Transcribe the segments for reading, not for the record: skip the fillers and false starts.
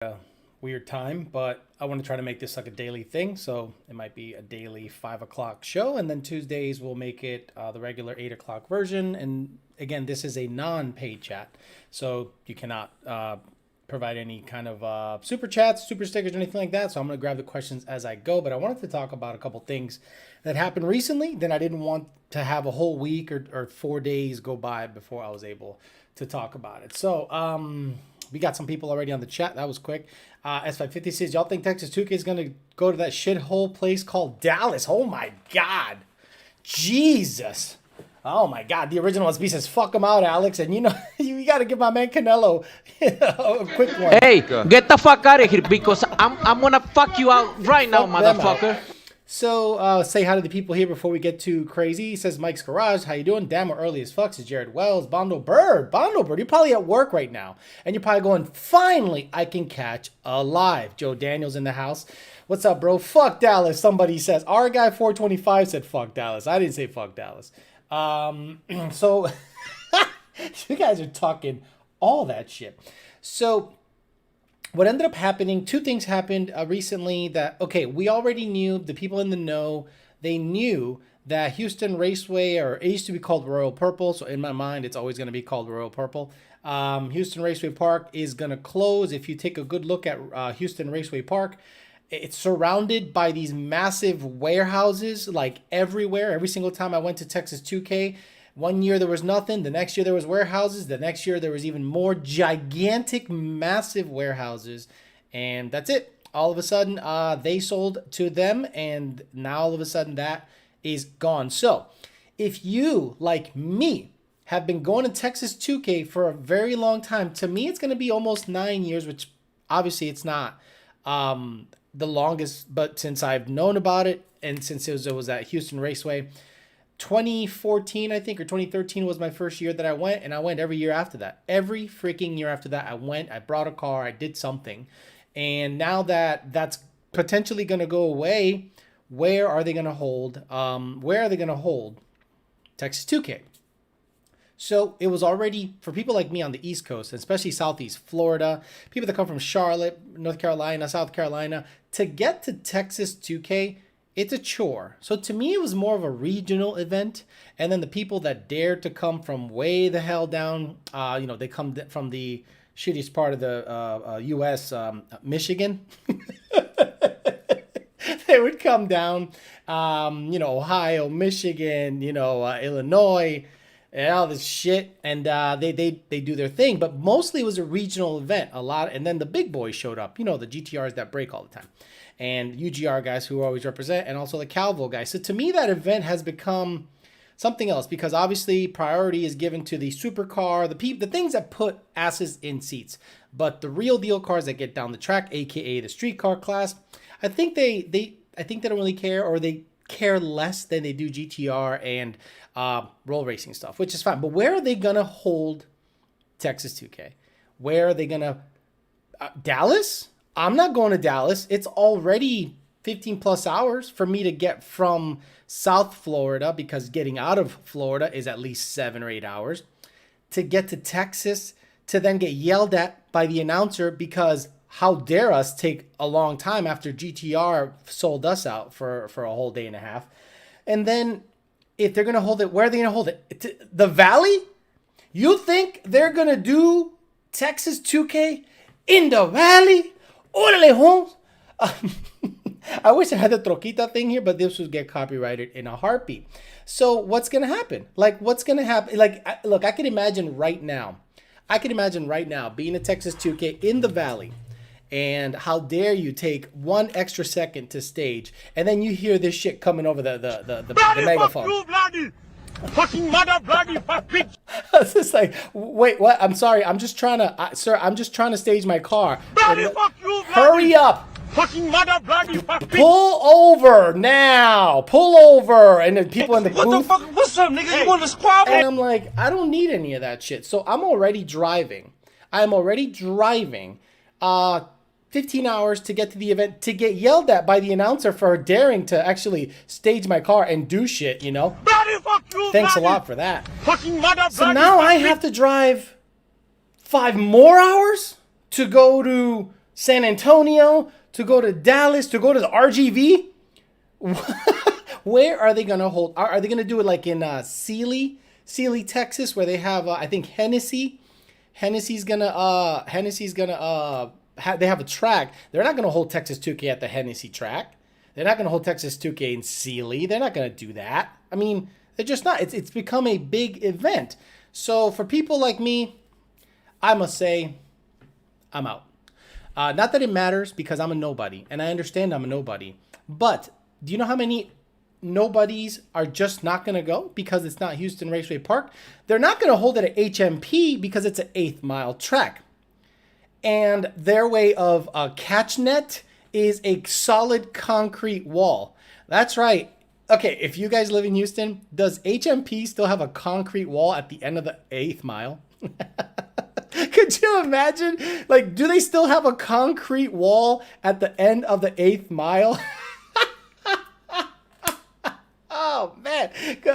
a weird time, but I want to try to make this like a daily thing. So it might be a daily 5 o'clock show, and then Tuesdays we'll make it the regular 8 o'clock version. And again, this is a non-paid chat, so you cannot provide any kind of super chats, super stickers, or anything like that. So I'm going to grab the questions as I go. But I wanted to talk about a couple things that happened recently. Then I didn't want to have a whole week or 4 days go by before I was able to talk about it. So we got some people already on the chat. That was quick. S550 says, y'all think Texas 2K is going to go to that shithole place called Dallas? Oh my God. Jesus. Oh my God. The original SB says, fuck him out, Alex. And you know, you got to give my man Canelo a quick one. Hey, get the fuck out of here because I'm going to fuck you out right now, motherfucker. So say hi to the people here before we get too crazy. He says, Mike's Garage, how you doing? Damn, we're early as fuck. Says Jared Wells. Bondo Bird, you're probably at work right now. And you're probably going, finally, I can catch a live. Joe Daniels in the house. What's up, bro? Fuck Dallas, somebody says. Our guy 425 said fuck Dallas. I didn't say fuck Dallas. So you guys are talking all that shit. So what ended up happening, two things happened recently that, okay, we already knew, the people in the know, they knew that Houston Raceway, or it used to be called Royal Purple, so in my mind, it's always going to be called Royal Purple. Houston Raceway Park is going to close. If you take a good look at Houston Raceway Park, it's surrounded by these massive warehouses, like everywhere. Every single time I went to Texas 2K, one year there was nothing. The next year there was warehouses. The next year there was even more gigantic, massive warehouses. And that's it. All of a sudden, they sold to them. And now all of a sudden that is gone. So if you, like me, have been going to Texas 2K for a very long time, to me it's going to be almost 9 years, which obviously it's not the longest. But since I've known about it and since it was at Houston Raceway, 2014, I think, or 2013 was my first year that I went, and I went every year after that. Every freaking year after that, I went, I brought a car, I did something. And now that that's potentially going to go away, where are they going to hold? Where are they going to hold Texas 2K? So it was already, for people like me on the East Coast, especially Southeast Florida, people that come from Charlotte, North Carolina, South Carolina, to get to Texas 2K, it's a chore. So to me, it was more of a regional event. And then the people that dared to come from way the hell down, they come from the shittiest part of the U.S., Michigan. They would come down, Ohio, Michigan, Illinois, and all this shit. And they do their thing. But mostly it was a regional event. And then the big boys showed up, the GTRs that break all the time. And UGR guys who always represent, and also the Calvo guys. So to me, that event has become something else because obviously priority is given to the supercar, the things that put asses in seats. But the real deal cars that get down the track, aka the streetcar class, I think they don't really care, or they care less than they do GTR and roll racing stuff, which is fine. But where are they gonna hold Texas 2K? Where are they gonna Dallas? I'm not going to Dallas. It's already 15 plus hours for me to get from South Florida, because getting out of Florida is at least 7 or 8 hours, to get to Texas, to then get yelled at by the announcer because how dare us take a long time after GTR sold us out for a whole day and a half. And then if they're going to hold it, where are they going to hold it? The Valley? You think they're going to do Texas 2K in the Valley? Orale, Holmes. I wish I had the troquita thing here, but this would get copyrighted in a heartbeat. So what's going to happen? What's going to happen? Look, I can imagine right now being a Texas 2K in the Valley, and how dare you take 1 extra second to stage, and then you hear this shit coming over the megaphone. Fucking mother bloody fuck bitch. It's just like, wait, what? I'm sorry. I'm just trying to, sir, I'm just trying to stage my car. Bloody fuck you, Hurry up. Fucking mother bloody fuck bitch. Pull over now. Pull over. And then people in the booth. What the fuck? What's up, nigga? Hey. You want to squabble? And I'm like, I don't need any of that shit. So I'm already driving. 15 hours to get to the event, to get yelled at by the announcer for daring to actually stage my car and do shit, Bloody fuck you, Thanks bloody. a lot for that. Fucking mother So now I have to drive 5 more hours to go to San Antonio, to go to Dallas, to go to the RGV. Where are they going to hold? Are they going to do it like in Sealy, Texas, where they have, I think, Hennessy? Hennessy they have a track. They're not going to hold Texas 2K at the Hennessy track. They're not going to hold Texas 2K in Sealy. They're not going to do that. I mean, they're just not. It's become a big event. So for people like me, I must say, I'm out. Not that it matters because I'm a nobody, and I understand I'm a nobody. But do you know how many nobodies are just not going to go because it's not Houston Raceway Park? They're not going to hold it at HMP because it's an 8th mile track. And their way of catch net is a solid concrete wall. That's right. Okay, if you guys live in Houston, does HMP still have a concrete wall at the end of the 8th mile? Could you imagine? Like, do they still have a concrete wall at the end of the 8th mile? Oh, man.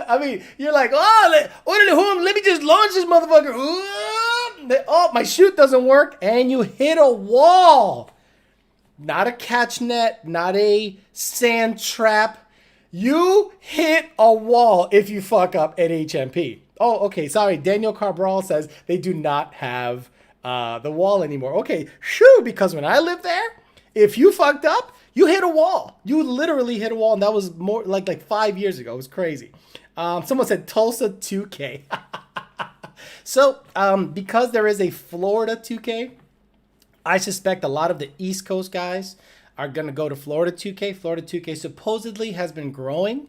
I mean, you're like, let me just launch this motherfucker. Oh, my chute doesn't work. And you hit a wall. Not a catch net, not a sand trap. You hit a wall if you fuck up at HMP. Oh, okay. Sorry. Daniel Cabral says they do not have the wall anymore. Okay. Shoo. Because when I lived there, if you fucked up, you hit a wall. You literally hit a wall. And that was more like 5 years ago. It was crazy. Someone said Tulsa 2K. So because there is a Florida 2K, I suspect a lot of the East Coast guys are going to go to Florida 2K. Florida 2K supposedly has been growing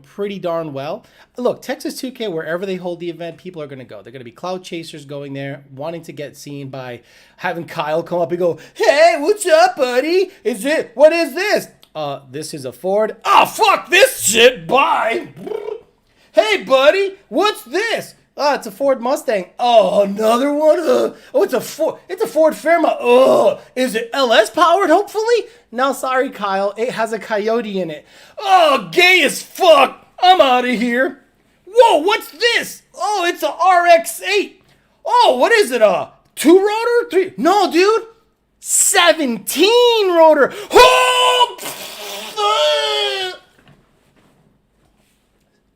pretty darn well. Look, Texas 2K, wherever they hold the event, people are going to go. They're going to be cloud chasers going there, wanting to get seen by having Kyle come up and go, "Hey, what's up, buddy? What is this? This is a Ford." "Oh, fuck this shit. Bye." "Hey, buddy, what's this?" "Oh, it's a Ford Mustang." "Oh, another one? Oh, it's a Ford Fairmont." "Oh, is it LS powered, hopefully?" "No, sorry, Kyle. It has a Coyote in it." "Oh, gay as fuck. I'm out of here." "Whoa, what's this?" "Oh, it's a RX-8. "Oh, what is it? A 2-rotor? 3? "No, dude. 17-rotor.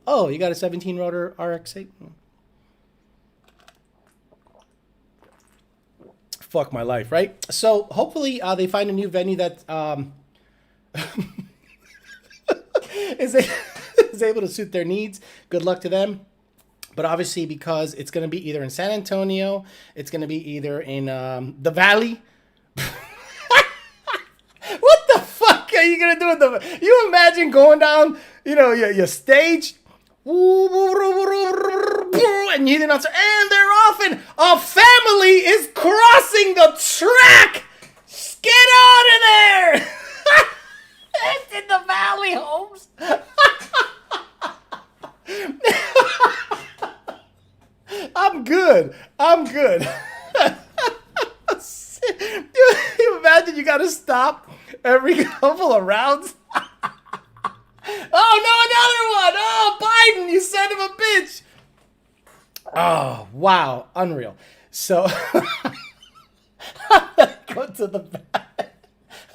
Oh, you got a 17-rotor RX-8? Fuck my life, right? So hopefully they find a new venue that is able to suit their needs. Good luck to them. But obviously, because it's going to be either in San Antonio, it's going to be either in the Valley. What the fuck are you going to do with the... You imagine going down, your stage... And you announcer, and they're off, and a family is crossing the track. Get out of there! It's in the Valley, Holmes. I'm good. You imagine you gotta stop every couple of rounds. Oh, no, another one. Oh, Biden, you son of a bitch. Oh, wow. Unreal. So, go to the Valley.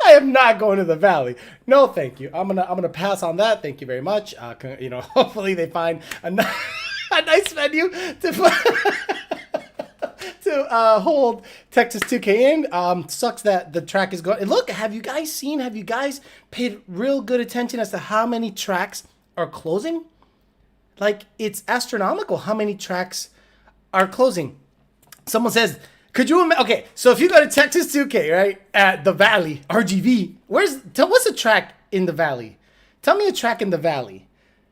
I am not going to the Valley. No, thank you. I'm gonna pass on that. Thank you very much. Hopefully they find a nice venue to hold Texas 2K in. Sucks that the track is going. Look, have you guys paid real good attention as to how many tracks are closing? Like, it's astronomical how many tracks are closing. Someone says, could you imagine? Okay, so if you go to Texas 2K, right, at the Valley, RGV, what's the track in the Valley? Tell me a track in the Valley,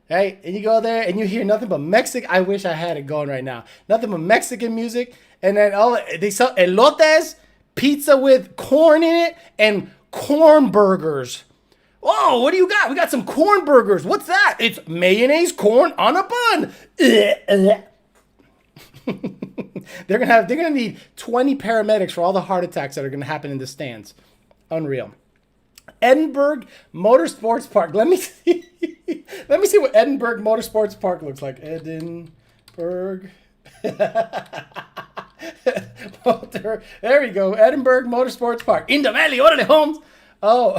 right? And you go there and you hear nothing but Mexican. I wish I had it going right now. Nothing but Mexican music. And then they sell elotes, pizza with corn in it, and corn burgers. Whoa, what do you got? We got some corn burgers. What's that? It's mayonnaise corn on a bun. They're gonna need 20 paramedics for all the heart attacks that are gonna happen in the stands. Unreal. Edinburgh Motorsports Park. Let me see what Edinburgh Motorsports Park looks like. Edinburgh. Walter, there we go. Edinburgh Motorsports Park. In the valley, orale, Holmes. Oh,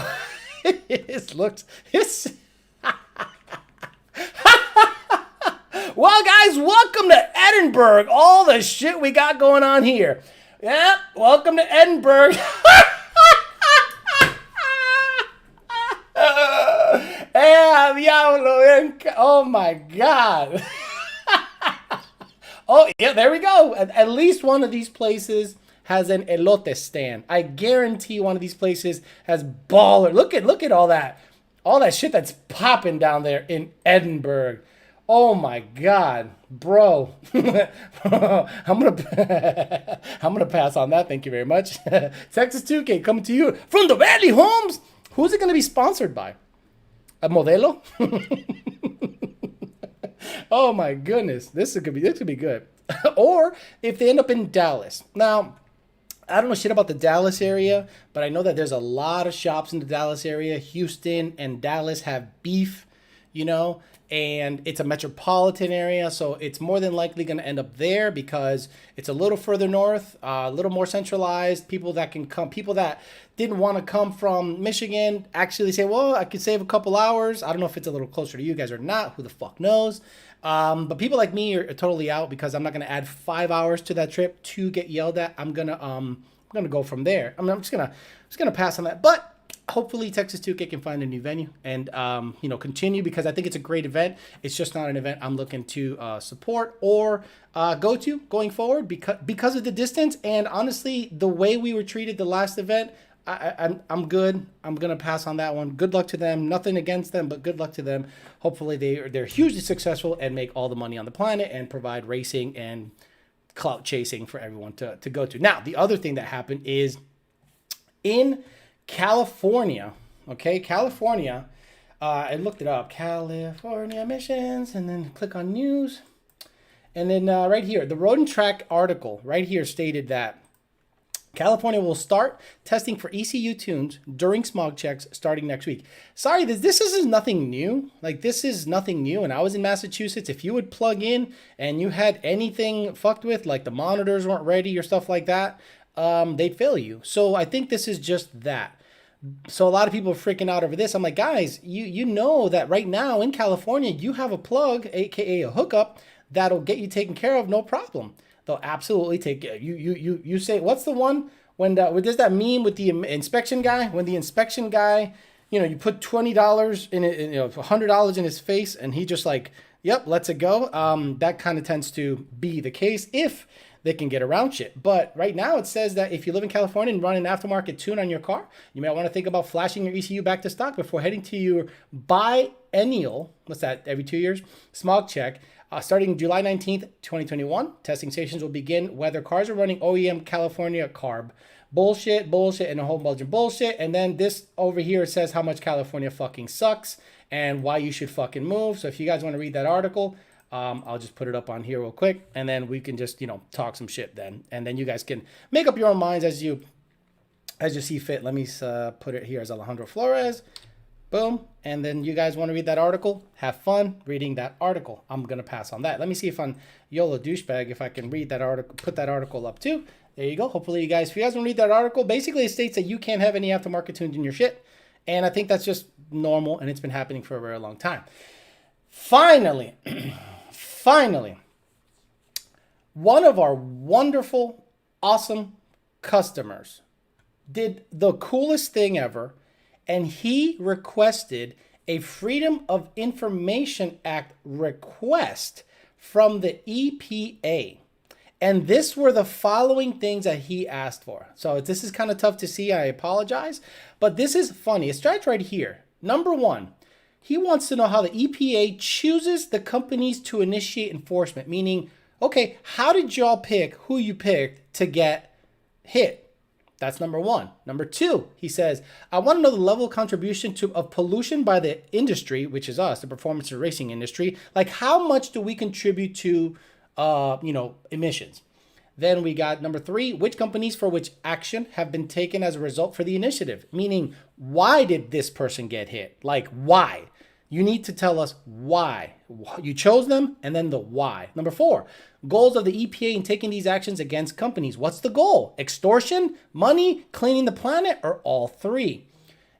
it looks. Well, guys, welcome to Edinburgh. All the shit we got going on here. Yep, welcome to Edinburgh. Oh my God. Oh, yeah, there we go. At least one of these places has an elote stand. I guarantee one of these places has baller. Look at all that. All that shit that's popping down there in Edinburgh. Oh my God, bro. I'm gonna pass on that. Thank you very much. Texas 2K coming to you from the Valley, Holmes. Who's it gonna be sponsored by? A Modelo? Oh my goodness, this could be good. Or if they end up in Dallas. Now, I don't know shit about the Dallas area, but I know that there's a lot of shops in the Dallas area. Houston and Dallas have beef, you know, and it's a metropolitan area, so it's more than likely going to end up there because it's a little further north, a little more centralized. People that can come, people that didn't want to come from Michigan actually say, well, I could save a couple hours. I don't know if it's a little closer to you guys or not. Who the fuck knows? But people like me are totally out because I'm not going to add 5 hours to that trip to get yelled at. I'm gonna go from there. I mean, I'm just gonna pass on that. But hopefully Texas 2K can find a new venue and continue because I think it's a great event. It's just not an event I'm looking to support or go to going forward because of the distance and honestly the way we were treated the last event. I'm good. I'm gonna pass on that one. Good luck to them. Nothing against them, but good luck to them. Hopefully they're hugely successful and make all the money on the planet and provide racing and clout chasing for everyone to go to. Now the other thing that happened is in California. Okay, California. I looked it up. California emissions, and then click on news, and then right here, the Road and Track article right here stated that California will start testing for ECU tunes during smog checks starting next week. Sorry, this is nothing new. Like, this is nothing new. And I was in Massachusetts. If you would plug in and you had anything fucked with, like the monitors weren't ready or stuff like that, they'd fail you. So I think this is just that. So a lot of people are freaking out over this. I'm like, guys, you know that right now in California, you have a plug, aka a hookup, that'll get you taken care of, no problem. They'll absolutely take it. You say, what's the one when there's that meme with the inspection guy? When the inspection guy, you put $20 in it, $100 in his face, and he just like, yep, let's it go. That kind of tends to be the case if they can get around shit. But right now it says that if you live in California and run an aftermarket tune on your car, you might want to think about flashing your ECU back to stock before heading to your biennial, what's that, every 2 years, smog check. Starting July 19th, 2021, testing stations will begin whether cars are running OEM California carb. Bullshit, and a whole bunch of bullshit. And then this over here says how much California fucking sucks and why you should fucking move. So if you guys want to read that article, I'll just put it up on here real quick. And then we can just, talk some shit then. And then you guys can make up your own minds as you see fit. Let me put it here as Alejandro Flores. Boom. And then you guys want to read that article? Have fun reading that article. I'm going to pass on that. Let me see if on YOLO Douchebag, if I can read that article, put that article up too. There you go. Hopefully if you guys want to read that article, basically it states that you can't have any aftermarket tunes in your shit. And I think that's just normal and it's been happening for a very long time. Finally, one of our wonderful, awesome customers did the coolest thing ever. And he requested a Freedom of Information Act request from the EPA. And this were the following things that he asked for. So this is kind of tough to see. I apologize. But this is funny. It starts right here. Number one, he wants to know how the EPA chooses the companies to initiate enforcement. Meaning, okay, how did y'all pick who you picked to get hit? That's number one. Number two, he says, I want to know the level of contribution of pollution by the industry, which is us, the performance and racing industry. Like, how much do we contribute to, emissions? Then we got number three, which companies for which action have been taken as a result for the initiative? Meaning, why did this person get hit? Like, why? You need to tell us why. You chose them, and then the why. Number 4, goals of the EPA in taking these actions against companies. What's the goal? Extortion, money, cleaning the planet, or all 3?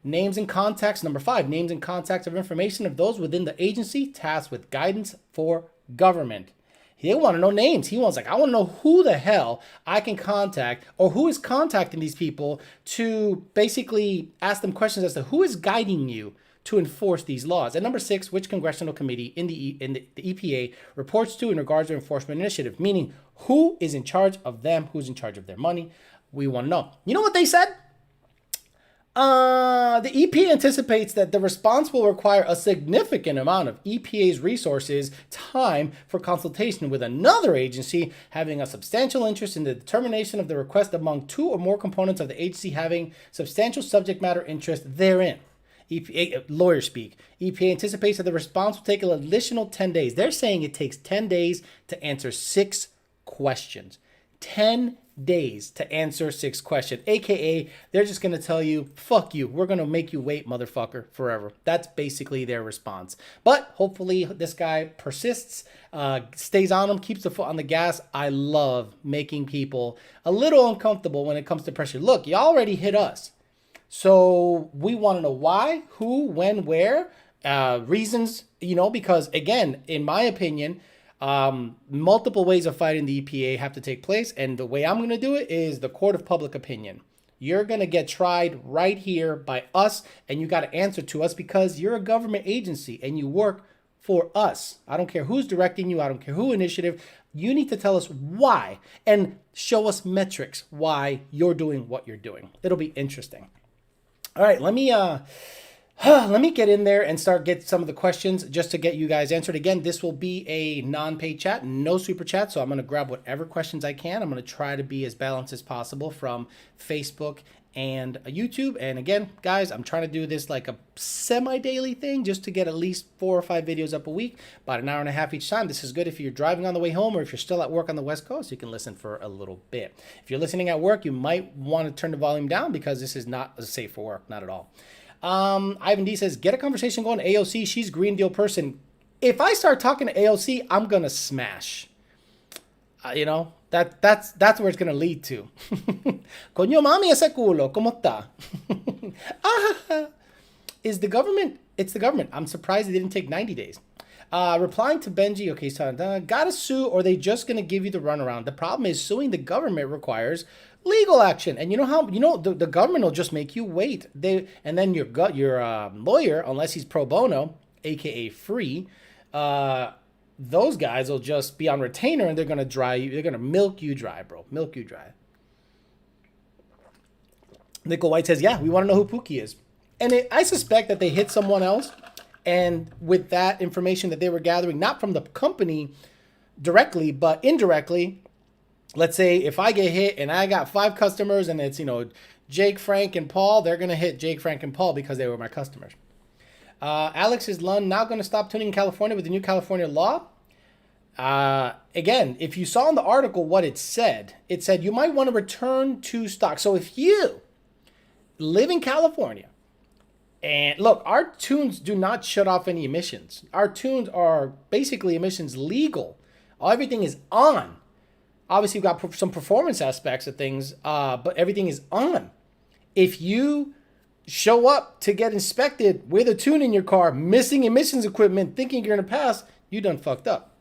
Names and contacts. Number 5, names and contacts of information of those within the agency tasked with guidance for government. He didn't want to know names. He wants I want to know who the hell I can contact or who is contacting these people to basically ask them questions as to who is guiding you to enforce these laws. And number 6, which congressional committee in the EPA reports to in regards to enforcement initiative, meaning who is in charge of them, who's in charge of their money. We want to know. You know what they said? The EPA anticipates that the response will require a significant amount of EPA's resources, time for consultation with another agency having a substantial interest in the determination of the request among 2 or more components of the agency having substantial subject matter interest therein. EPA, lawyer speak. EPA anticipates that the response will take an additional 10 days. They're saying it takes 10 days to answer 6 questions. 10 days to answer 6 questions, aka they're just going to tell you, fuck you, we're going to make you wait, motherfucker, forever. That's basically their response. But hopefully this guy persists, stays on them, keeps the foot on the gas. I love making people a little uncomfortable when it comes to pressure. Look, you already hit us, so we want to know why, who, when, where, reasons, because again, in my opinion, multiple ways of fighting the EPA have to take place, and the way I'm going to do it is the court of public opinion. You're going to get tried right here by us, and you got to answer to us because you're a government agency and you work for us. I don't care who's directing you. I don't care who initiative. You need to tell us why and show us metrics why you're doing what you're doing. It'll be interesting. All right, let me get in there and get some of the questions just to get you guys answered. Again, this will be a non-paid chat, no super chat. So I'm going to grab whatever questions I can. I'm going to try to be as balanced as possible from Facebook and YouTube. And again, guys, I'm trying to do this like a semi-daily thing just to get at least 4 or 5 videos up a week, about an hour and a half each time. This is good if you're driving on the way home or if you're still at work on the West Coast, you can listen for a little bit. If you're listening at work, you might want to turn the volume down because this is not safe for work, not at all. Ivan D says, get a conversation going. AOC, she's Green Deal person. If I start talking to AOC, I'm going to smash. That's where it's going to lead to. Coño mami ese culo, ¿cómo está? Is the government? It's the government. I'm surprised it didn't take 90 days. Replying to Benji, okay, so gotta sue, or they just going to give you the runaround. The problem is suing the government requires legal action, and the government will just make you wait. And then your lawyer, unless he's pro bono, aka free, those guys will just be on retainer and they're gonna they're gonna milk you dry, bro. Milk you dry. Nickel White says, yeah, we want to know who Pookie is, and I suspect that they hit someone else, and with that information that they were gathering, not from the company directly but indirectly. Let's say if I get hit and I got 5 customers and it's, Jake, Frank, and Paul, they're going to hit Jake, Frank, and Paul because they were my customers. Alex is now going to stop tuning in California with the new California law. Again, if you saw in the article what it said you might want to return to stock. So if you live in California, and look, our tunes do not shut off any emissions. Our tunes are basically emissions legal. Everything is on. Obviously, we've got some performance aspects of things, but everything is on. If you show up to get inspected with a tune in your car, missing emissions equipment, thinking you're going to pass, you done fucked up.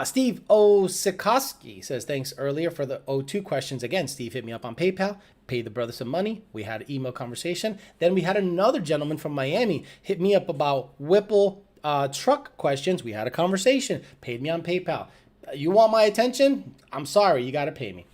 Steve Osikoski says, thanks earlier for the O2 questions. Again, Steve hit me up on PayPal, paid the brother some money. We had an email conversation. Then we had another gentleman from Miami hit me up about Whipple truck questions. We had a conversation, paid me on PayPal. You want my attention? I'm sorry, you got to pay me.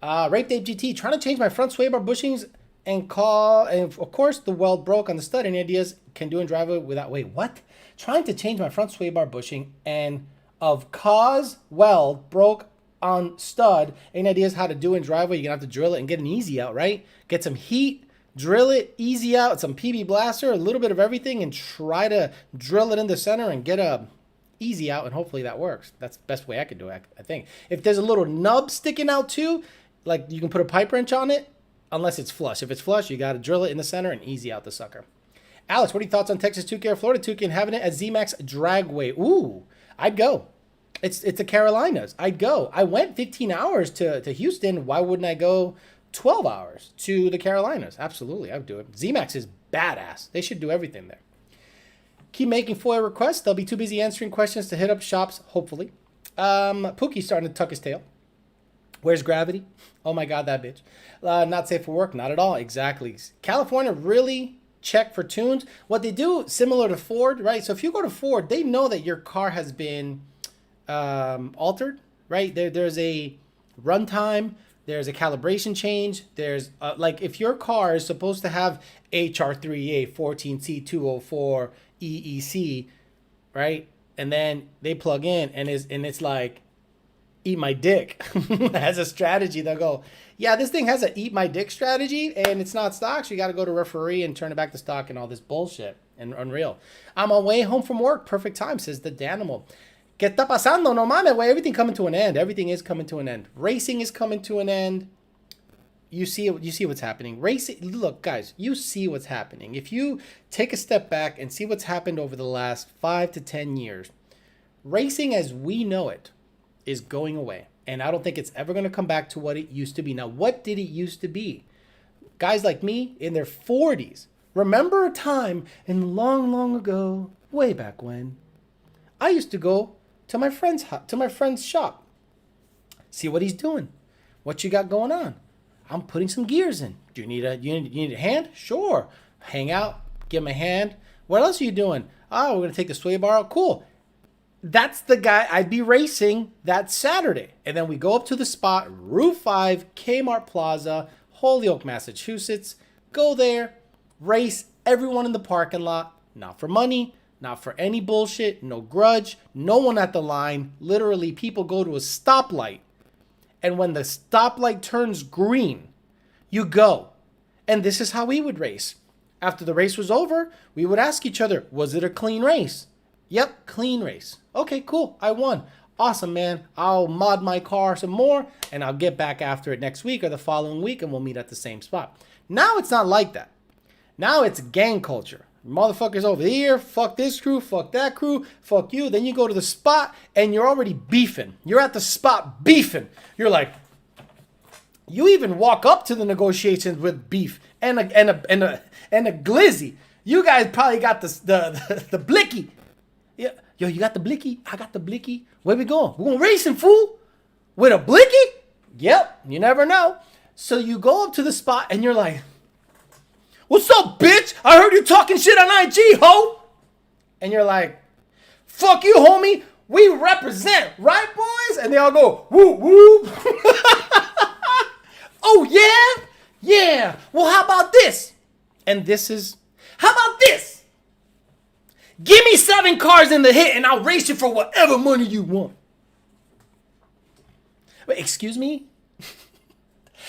Rape Dave GT, trying to change my front sway bar bushings and of course the weld broke on the stud. Any ideas can do in driveway without, wait, what? Trying to change my front sway bar bushing and of cause weld broke on stud. Any ideas how to do in driveway? You're going to have to drill it and get an easy out, right? Get some heat, drill it, easy out, some PB blaster, a little bit of everything, and try to drill it in the center and get a easy out, and hopefully that works. That's the best way I could do it, I think. If there's a little nub sticking out too, like you can put a pipe wrench on it, unless it's flush. If it's flush, you got to drill it in the center and easy out the sucker. Alex, what are your thoughts on Texas 2K or Florida 2K and having it at ZMAX Dragway? Ooh, I'd go. It's the Carolinas. I'd go. I went 15 hours to Houston. Why wouldn't I go 12 hours to the Carolinas? Absolutely, I would do it. ZMAX is badass. They should do everything there. Keep making FOIA requests. They'll be too busy answering questions to hit up shops, hopefully. Pookie's starting to tuck his tail. Where's Gravity? Oh my God, that bitch. Not safe for work. Not at all. Exactly. California really check for tunes. What they do, similar to Ford, right? So if you go to Ford, they know that your car has been altered, right? There's a runtime. There's a calibration change. There's like if your car is supposed to have HR3A 14C204 EEC, right? And then they plug in and it's like, eat my dick. Has a strategy. They'll go, yeah, this thing has a eat my dick strategy and it's not stock. So you got to go to referee and turn it back to stock and all this bullshit and unreal. I'm on way home from work. Perfect time, says the Danimal. ¿Qué está pasando? No mames, way. Everything coming to an end. Everything is coming to an end. Racing is coming to an end. You see what's happening. Racing, look, guys, you see what's happening. If you take a step back and see what's happened over the last 5 to 10 years, racing as we know it is going away. And I don't think it's ever going to come back to what it used to be. Now, what did it used to be? Guys like me in their 40s. Remember a time in long, long ago, way back when, I used to go to my friend's shop. See what he's doing. What you got going on? I'm putting some gears in. Do you need a hand? Sure. Hang out, give him a hand. What else are you doing? Oh, we're going to take the sway bar out. Cool. That's the guy I'd be racing that Saturday. And then we go up to the spot, Route 5, Kmart Plaza, Holyoke, Massachusetts. Go there, race everyone in the parking lot. Not for money, not for any bullshit, no grudge, no one at the line. Literally, people go to a stoplight. And when the stoplight turns green, you go. And this is how we would race. After the race was over, we would ask each other, was it a clean race? Yep, clean race. Okay, cool. I won. Awesome, man. I'll mod my car some more, and I'll get back after it next week or the following week, and we'll meet at the same spot. Now it's not like that. Now it's gang culture. Motherfuckers over here, fuck this crew, fuck that crew, fuck you. Then you go to the spot and you're already beefing. You're at the spot beefing. You're like, you even walk up to the negotiations with beef and a glizzy. You guys probably got the blicky. Yeah, yo, you got the blicky? I got the blicky. Where we going? We're going racing, fool. With a blicky? Yep, you never know. So you go up to the spot and you're like, what's up, bitch? I heard you talking shit on IG, ho. And you're like, fuck you, homie. We represent, right, boys? And they all go, whoop, whoop. Oh, yeah? Yeah. Well, how about this? And how about this? Give me 7 cars in the hit and I'll race you for whatever money you want. Wait, excuse me?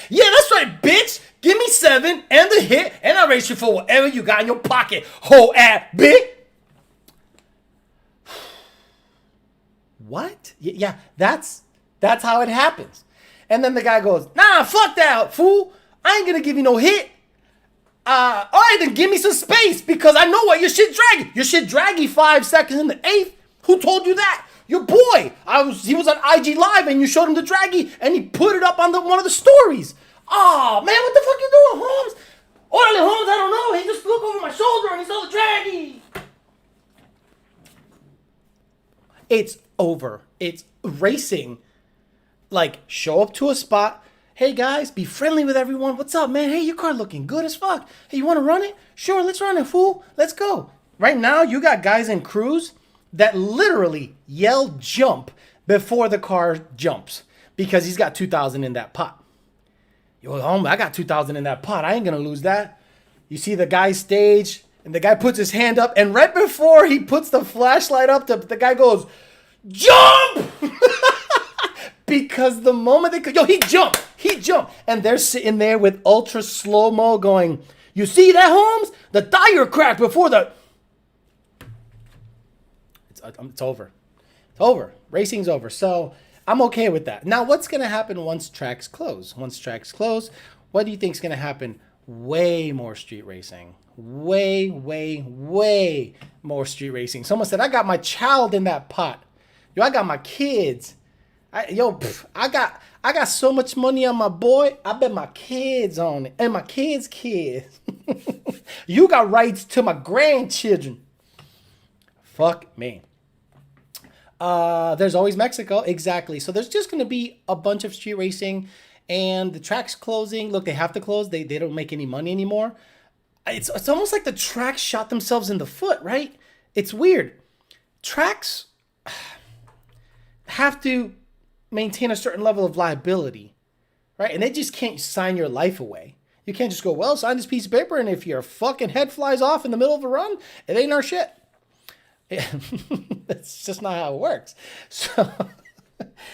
Yeah, that's right, bitch. Give me 7 and the hit, and I'll race you for whatever you got in your pocket, whole ass bitch. What? Yeah, that's how it happens. And then the guy goes, nah, fuck that, fool. I ain't gonna give you no hit. All right, then give me some space because I know what your shit draggy. Your shit draggy 5 seconds in the 8th. Who told you that? Your boy. He was on IG Live and you showed him the draggy and he put it up on one of the stories. Oh, man, what the fuck you doing, Holmes? Orderly Holmes, I don't know. He just looked over my shoulder and he saw the draggy. It's over. It's racing. Like, show up to a spot. Hey, guys, be friendly with everyone. What's up, man? Hey, your car looking good as fuck. Hey, you want to run it? Sure, let's run it, fool. Let's go. Right now, you got guys in crews that literally yell jump before the car jumps because he's got 2,000 in that pot. Yo, homie, I got 2,000 in that pot. I ain't going to lose that. You see the guy stage and the guy puts his hand up and right before he puts the flashlight up, the guy goes, jump! Because the moment he jumped. And they're sitting there with ultra slow-mo going, you see that, Holmes? The tire cracked before the... It's over. It's over. Racing's over. So I'm okay with that. Now, what's going to happen once tracks close? Once tracks close, what do you think is going to happen way more street racing. Way, way, way more street racing. Someone said, I got my child in that pot. Yo, I got my kids. I got so much money on my boy. I bet my kids on it. And my kids' kids. You got rights to my grandchildren. Fuck me. There's always Mexico. Exactly. So there's just going to be a bunch of street racing. And the track's closing. Look, they have to close. They don't make any money anymore. It's almost like the tracks shot themselves in the foot, right? It's weird. Tracks have to maintain a certain level of liability, right? And they just can't sign your life away. You can't just go, well, sign this piece of paper, and if your fucking head flies off in the middle of a run, it ain't our shit. That's just not how it works.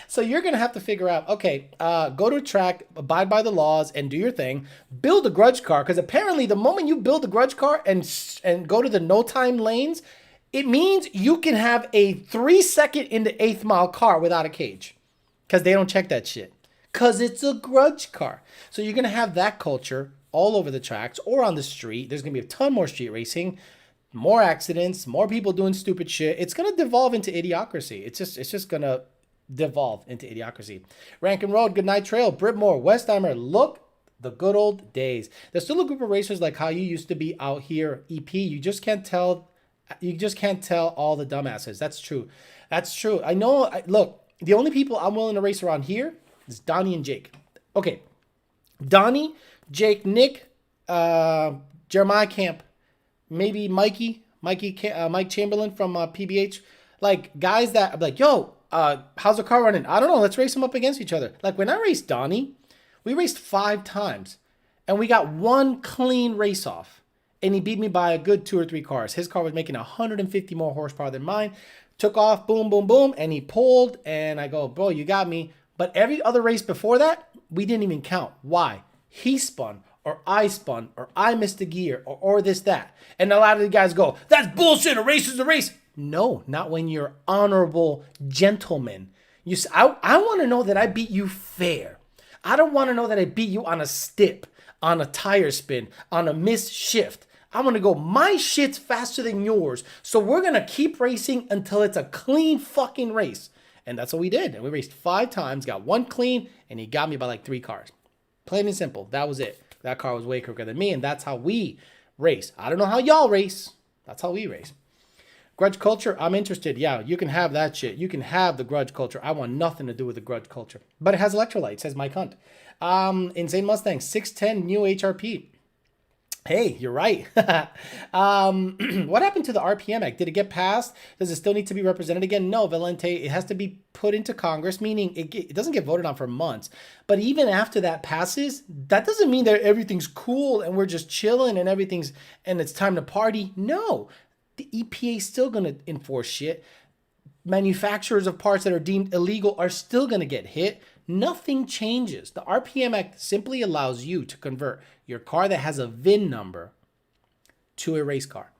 So you're going to have to figure out, okay, go to a track, abide by the laws, and do your thing. Build a grudge car, because apparently the moment you build a grudge car and go to the no-time lanes, it means you can have a 3-second into 8th mile car without a cage, because they don't check that shit, because it's a grudge car. So you're going to have that culture all over the tracks or on the street. There's going to be a ton more street racing, more accidents, more people doing stupid shit. It's going to devolve into idiocracy. It's just going to devolve into idiocracy. Rankin Road, Good Night Trail, Britmore, Westheimer, look, the good old days. There's still a group of racers like how you used to be out here, EP. You just can't tell all the dumbasses. That's true. That's true. I know. Look, the only people I'm willing to race around here is Donnie and Jake. Okay. Donnie, Jake, Nick, Jeremiah Camp, maybe Mike Chamberlain from PBH. Like guys that I'm like, yo, how's the car running? I don't know. Let's race them up against each other. Like when I raced Donnie, we raced 5 times and we got one clean race off, and he beat me by a good 2 or 3 cars. His car was making 150 more horsepower than mine. Took off, boom, boom, boom, and he pulled, and I go, bro, you got me. But every other race before that, we didn't even count. Why? He spun, or I missed a gear, or this, that. And a lot of the guys go, that's bullshit, a race is a race. No, not when you're honorable gentlemen. I want to know that I beat you fair. I don't want to know that I beat you on a stip, on a tire spin, on a missed shift. I want to go, my shit's faster than yours. So we're going to keep racing until it's a clean fucking race. And that's what we did. And we raced 5 times, got 1 clean, and he got me by like 3 cars. Plain and simple. That was it. That car was way quicker than me, and that's how we race. I don't know how y'all race. That's how we race. Grudge culture, I'm interested. Yeah, you can have that shit. You can have the grudge culture. I want nothing to do with the grudge culture. But it has electrolytes, says Mike Hunt. Insane Mustang, 610 new HRP. Hey, you're right. What happened to the RPM Act? Did it get passed? Does it still need to be represented again? No, Valente, it has to be put into Congress, meaning it doesn't get voted on for months. But even after that passes, that doesn't mean that everything's cool and we're just chilling and and it's time to party. No, the EPA is still going to enforce shit. Manufacturers of parts that are deemed illegal are still going to get hit. Nothing changes. The RPM Act simply allows you to convert your car that has a VIN number to a race car.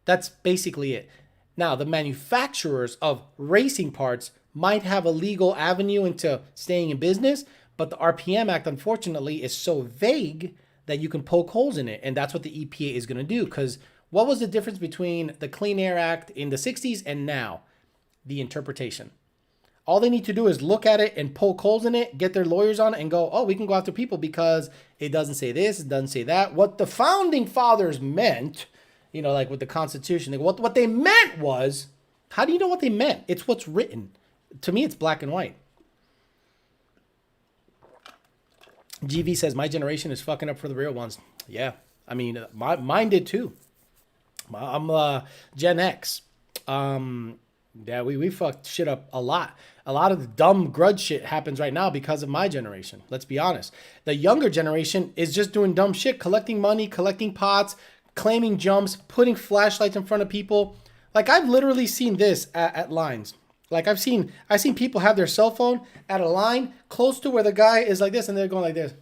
That's basically it. Now, the manufacturers of racing parts might have a legal avenue into staying in business, but the RPM Act, unfortunately, is so vague that you can poke holes in it. And that's what the EPA is going to do. Because what was the difference between the Clean Air Act in the 60s and now? The interpretation. All they need to do is look at it and poke holes in it, get their lawyers on it, and go, oh, we can go after people because it doesn't say this, it doesn't say that. What the founding fathers meant, like with the Constitution, what they meant was, how do you know what they meant? It's what's written. To me, it's black and white. GV says, my generation is fucking up for the real ones. Yeah, I mean, mine did too. I'm Gen X. Yeah, we fucked shit up a lot. A lot of the dumb grudge shit happens right now because of my generation. Let's be honest. The younger generation is just doing dumb shit, collecting money, collecting pots, claiming jumps, putting flashlights in front of people. Like I've literally seen this at lines. Like I've seen people have their cell phone at a line close to where the guy is like this and they're going like this.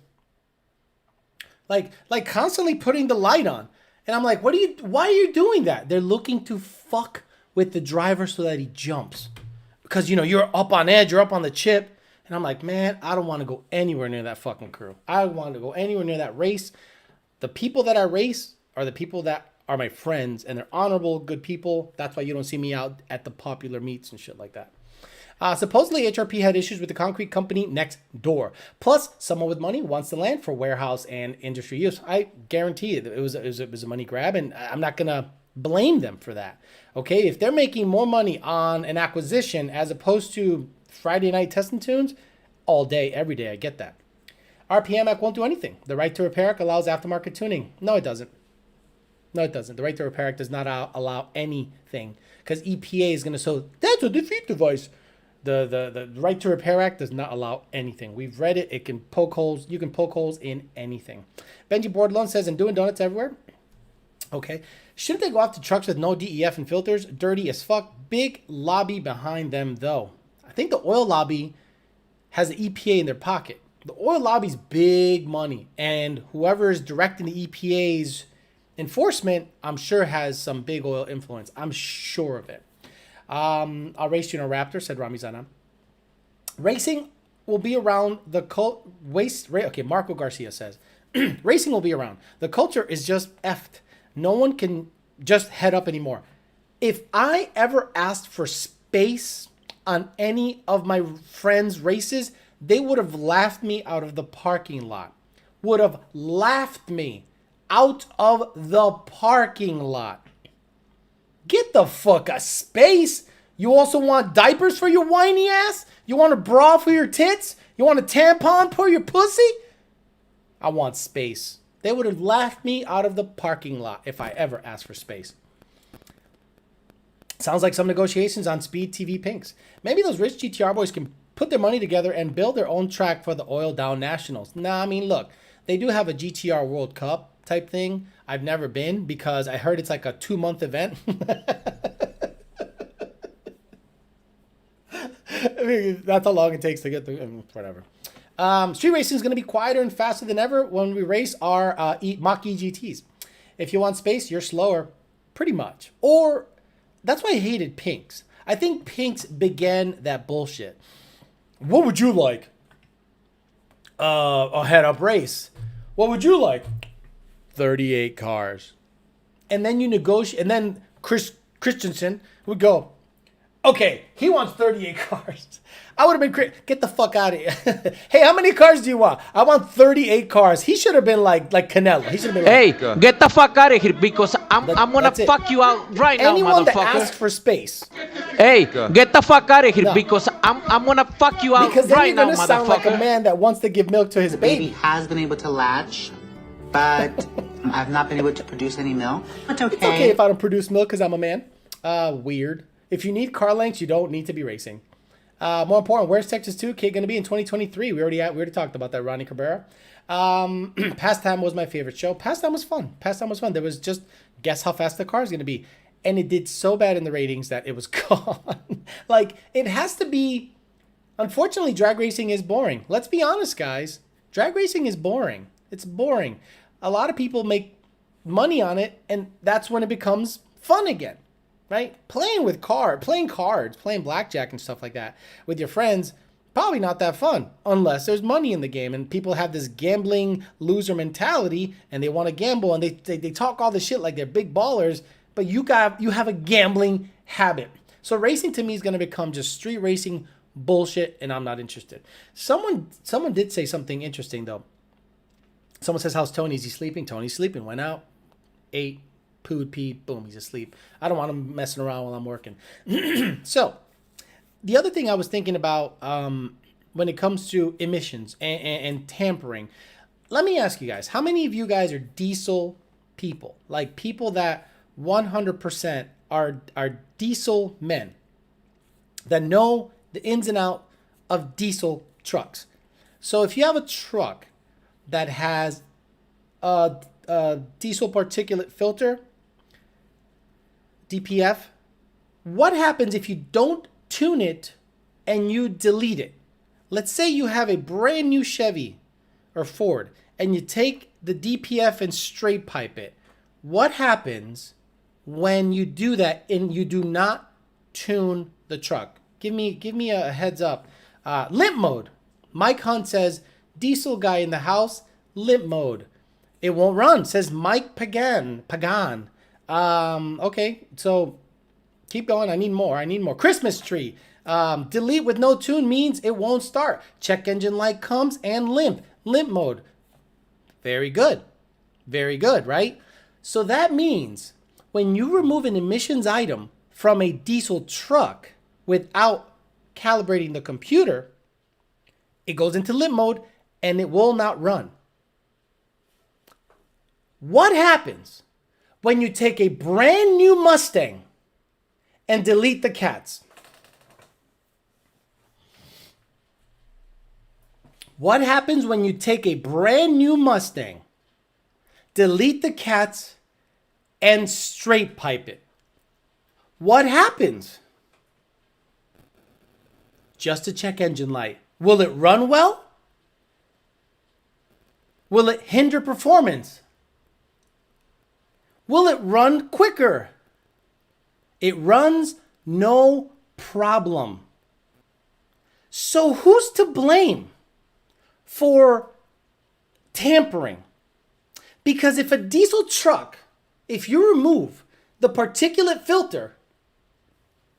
Like constantly putting the light on. And I'm like, why are you doing that? They're looking to fuck with the driver so that he jumps. Because, you're up on edge, you're up on the chip. And I'm like, man, I don't want to go anywhere near that fucking crew. I want to go anywhere near that race. The people that I race are the people that are my friends, and they're honorable, good people. That's why you don't see me out at the popular meets and shit like that. Supposedly, HRP had issues with the concrete company next door. Plus, someone with money wants the land for warehouse and industry use. I guarantee it was a money grab, and I'm not going to blame them for that. Okay, if they're making more money on an acquisition as opposed to Friday night testing tunes, all day, every day, I get that. RPM Act won't do anything. The right to repair act allows aftermarket tuning. No, it doesn't. No, it doesn't. The right to repair act does not allow anything because EPA is going to say that's a defeat device. The right to repair act does not allow anything. We've read it. It can poke holes. You can poke holes in anything. Benji Boardlone says, and doing donuts everywhere. Okay. Shouldn't they go after trucks with no DEF and filters? Dirty as fuck. Big lobby behind them, though. I think the oil lobby has the EPA in their pocket. The oil lobby's big money. And whoever is directing the EPA's enforcement, I'm sure has some big oil influence. I'm sure of it. I'll race you in a Raptor, said Rami Zana. Racing will be around the okay, Marco Garcia says. Racing will be around. The culture is just effed. No one can just head up anymore. If I ever asked for space on any of my friends' races, they would have laughed me out of the parking lot. Would have laughed me out of the parking lot. Get the fuck a space. You also want diapers for your whiny ass? You want a bra for your tits? You want a tampon for your pussy? I want space. They would have laughed me out of the parking lot if I ever asked for space. Sounds like some negotiations on Speed TV Pinks. Maybe those rich GTR boys can put their money together and build their own track for the Oil Down Nationals. Nah, I mean, look, they do have a GTR World Cup type thing. I've never been because I heard it's like a 2-month event. I mean, that's how long it takes to get the whatever. Street racing is going to be quieter and faster than ever when we race our Mach E GTs. If you want space, you're slower, pretty much. Or that's why I hated Pinks. I think Pinks began that bullshit. What would you like? A head-up race. What would you like? 38 cars. And then you negotiate, and then Christensen would go, okay, he wants 38 cars. I would have been get the fuck out of here. Hey, how many cars do you want? I want 38 cars. He should have been like Canelo. He should have been like, hey, get the fuck out of here because I'm gonna fuck you out right now, anyone motherfucker. that asks for space. Hey, get the fuck out of here because I'm gonna fuck you out because then right you're now, gonna sound like a motherfucker. man that wants to give milk to his baby. Has been able to latch, but I've not been able to produce any milk. But okay. It's okay if I don't produce milk because I'm a man. Weird. If you need car lengths, you don't need to be racing. More important, where's Texas 2K going to be in 2023? We already talked about that, Ronnie Cabrera. Pastime was my favorite show. Pastime was fun. There was just, guess how fast the car is going to be. And it did so bad in the ratings that it was gone. Like, it has to be... Unfortunately, drag racing is boring. Let's be honest, guys. Drag racing is boring. It's boring. A lot of people make money on it, and that's when it becomes fun again. Right? Playing cards, playing blackjack and stuff like that with your friends, probably not that fun unless there's money in the game and people have this gambling loser mentality and they want to gamble and they talk all this shit like they're big ballers, but you have a gambling habit. So racing to me is going to become just street racing bullshit and I'm not interested. Someone did say something interesting though. Someone says, how's Tony? Is he sleeping? Tony's sleeping. Went out, ate, pooed, peed, boom, he's asleep. I don't want him messing around while I'm working. So, the other thing I was thinking about when it comes to emissions and tampering, let me ask you guys, how many of you guys are diesel people? Like people that 100% are diesel men that know the ins and out of diesel trucks. So if you have a truck that has a diesel particulate filter, DPF, what happens if you don't tune it and you delete it? Let's say you have a brand new Chevy or Ford and you take the DPF and straight pipe it. What happens when you do that and you do not tune the truck? Give me a heads up. Limp mode. Mike Hunt says, diesel guy in the house, limp mode. It won't run, says Mike Pagan. Okay, so keep going. I need more. Christmas tree. Delete with no tune means it won't start. Check engine light comes and limp mode. Very good, right? So that means when you remove an emissions item from a diesel truck without calibrating the computer, it goes into limp mode and it will not run. What happens when you take a brand new Mustang and delete the cats? What happens when you take a brand new Mustang, delete the cats, and straight pipe it? What happens? Just a check engine light. Will it run well? Will it hinder performance? Will it run quicker? It runs no problem. So who's to blame for tampering? Because if a diesel truck, if you remove the particulate filter,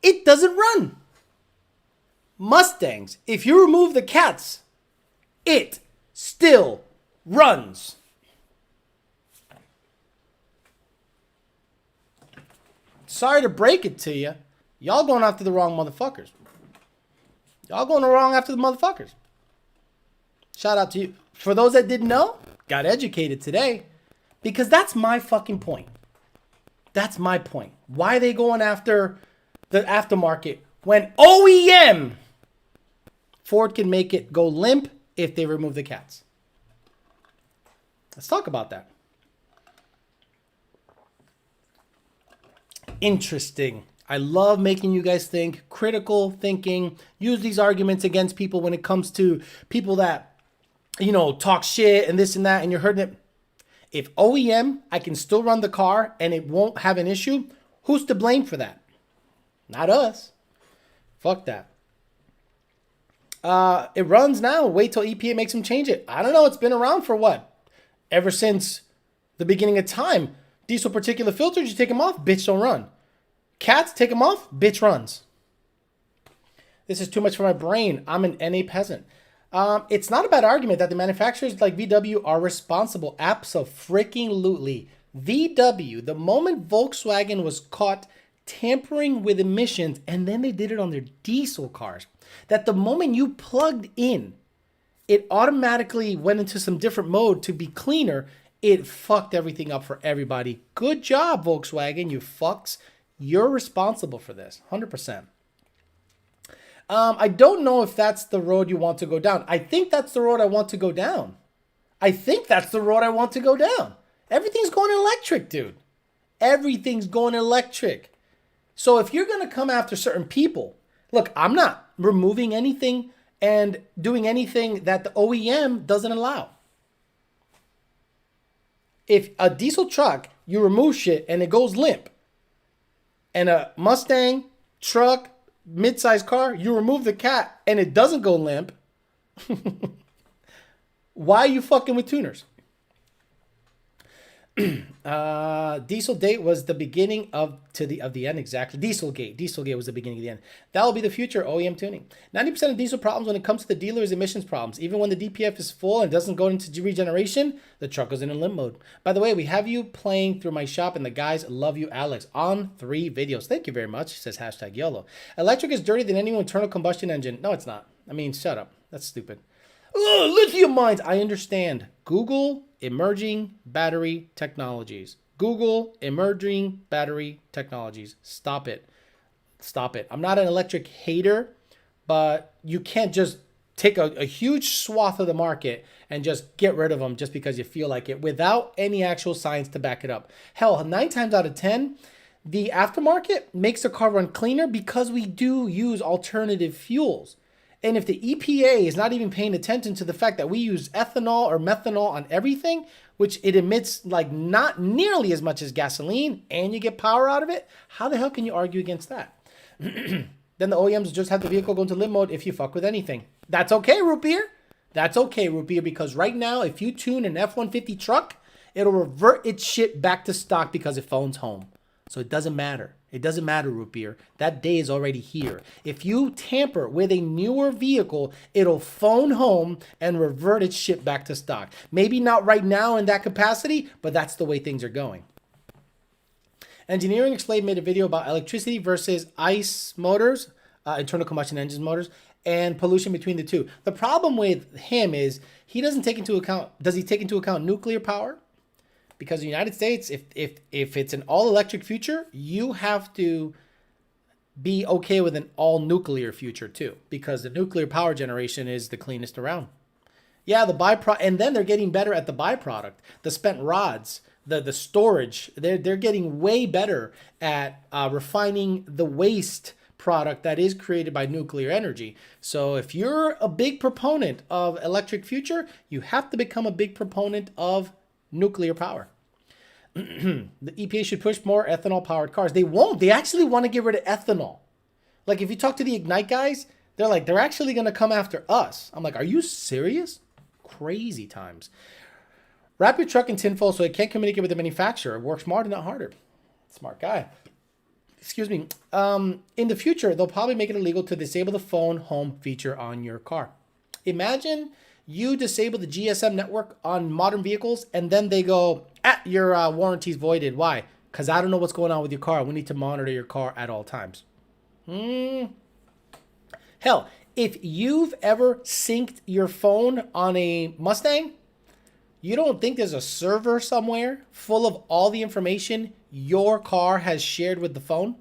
it doesn't run. Mustangs, if you remove the cats, it still runs. Sorry to break it to you. Y'all going after the wrong motherfuckers. Y'all going wrong after the motherfuckers. Shout out to you. For those that didn't know, got educated today. Because that's my fucking point. That's my point. Why are they going after the aftermarket when OEM, Ford can make it go limp if they remove the cats? Let's talk about that. Interesting. I love making you guys think, critical thinking, use these arguments against people when it comes to people that, talk shit and this and that, and you're hurting it. If OEM, I can still run the car and it won't have an issue, who's to blame for that? Not us. Fuck that. It runs now. Wait till EPA makes them change it. I don't know. It's been around for what? Ever since the beginning of time. Diesel particulate filters, you take them off, bitch don't run. Cats, take them off, bitch runs. This is too much for my brain. I'm an NA peasant. It's not a bad argument that the manufacturers like VW are responsible. Abso-freaking-lutely. VW, the moment Volkswagen was caught tampering with emissions, and then they did it on their diesel cars, that the moment you plugged in, it automatically went into some different mode to be cleaner. It fucked everything up for everybody. Good job, Volkswagen, you fucks. You're responsible for this, 100%. I don't know if that's the road you want to go down. I think that's the road I want to go down. Everything's going electric, dude. Everything's going electric. So if you're going to come after certain people, look, I'm not removing anything and doing anything that the OEM doesn't allow. If a diesel truck, you remove shit and it goes limp, and a Mustang truck, mid-sized car, you remove the cat and it doesn't go limp, why are you fucking with tuners? Diesel date was the beginning of the end, exactly. Dieselgate was the beginning of the end. That will be the future OEM tuning. 90% of diesel problems when it comes to the dealer is emissions problems. Even when the DPF is full and doesn't go into regeneration, the truck goes in limp mode. By the way, we have you playing through my shop, and the guys love you, Alex, on 3 videos. Thank you very much. Says hashtag YOLO. Electric is dirtier than any internal combustion engine. No, it's not. I mean, shut up. That's stupid. Ugh, lithium mines. I understand. Google emerging battery technologies. Google emerging battery technologies. Stop it. I'm not an electric hater, but you can't just take a huge swath of the market and just get rid of them just because you feel like it without any actual science to back it up. Hell, 9 times out of 10, the aftermarket makes the car run cleaner because we do use alternative fuels. And if the EPA is not even paying attention to the fact that we use ethanol or methanol on everything, which it emits like not nearly as much as gasoline, and you get power out of it, how the hell can you argue against that? Then the OEMs just have the vehicle go into limp mode if you fuck with anything. That's okay, Root Beer. That's okay, Root Beer, because right now, if you tune an F-150 truck, It'll revert its shit back to stock because it phones home. So it doesn't matter. It doesn't matter, root beer. That day is already here. If you tamper with a newer vehicle, it'll phone home and revert its shit back to stock. Maybe not right now in that capacity, but that's the way things are going. Engineering Explained made a video about electricity versus ICE motors, internal combustion engine motors, and pollution between the two. The problem with him is he doesn't take into account, does he take into account nuclear power? Because in the United States, if it's an all-electric future, you have to be okay with an all-nuclear future too, because the nuclear power generation is the cleanest around. Yeah, the byproduct, and then they're getting better at the byproduct, the spent rods, the storage. They're getting way better at refining the waste product that is created by nuclear energy. So if you're a big proponent of electric future, you have to become a big proponent of nuclear power. The EPA should push more ethanol powered cars. They won't. They actually want to get rid of ethanol. Like if you talk to the Ignite guys, they're like, they're actually going to come after us. I'm like, are you serious? Crazy times. Wrap your truck in tinfoil so it can't communicate with the manufacturer. Work smarter, not harder. Smart guy. Excuse me. In the future, they'll probably make it illegal to disable the phone home feature on your car. Imagine you disable the GSM network on modern vehicles, and then they go, your warranty's voided. Why? Because I don't know what's going on with your car. We need to monitor your car at all times. Hell, if you've ever synced your phone on a Mustang, you don't think there's a server somewhere full of all the information your car has shared with the phone?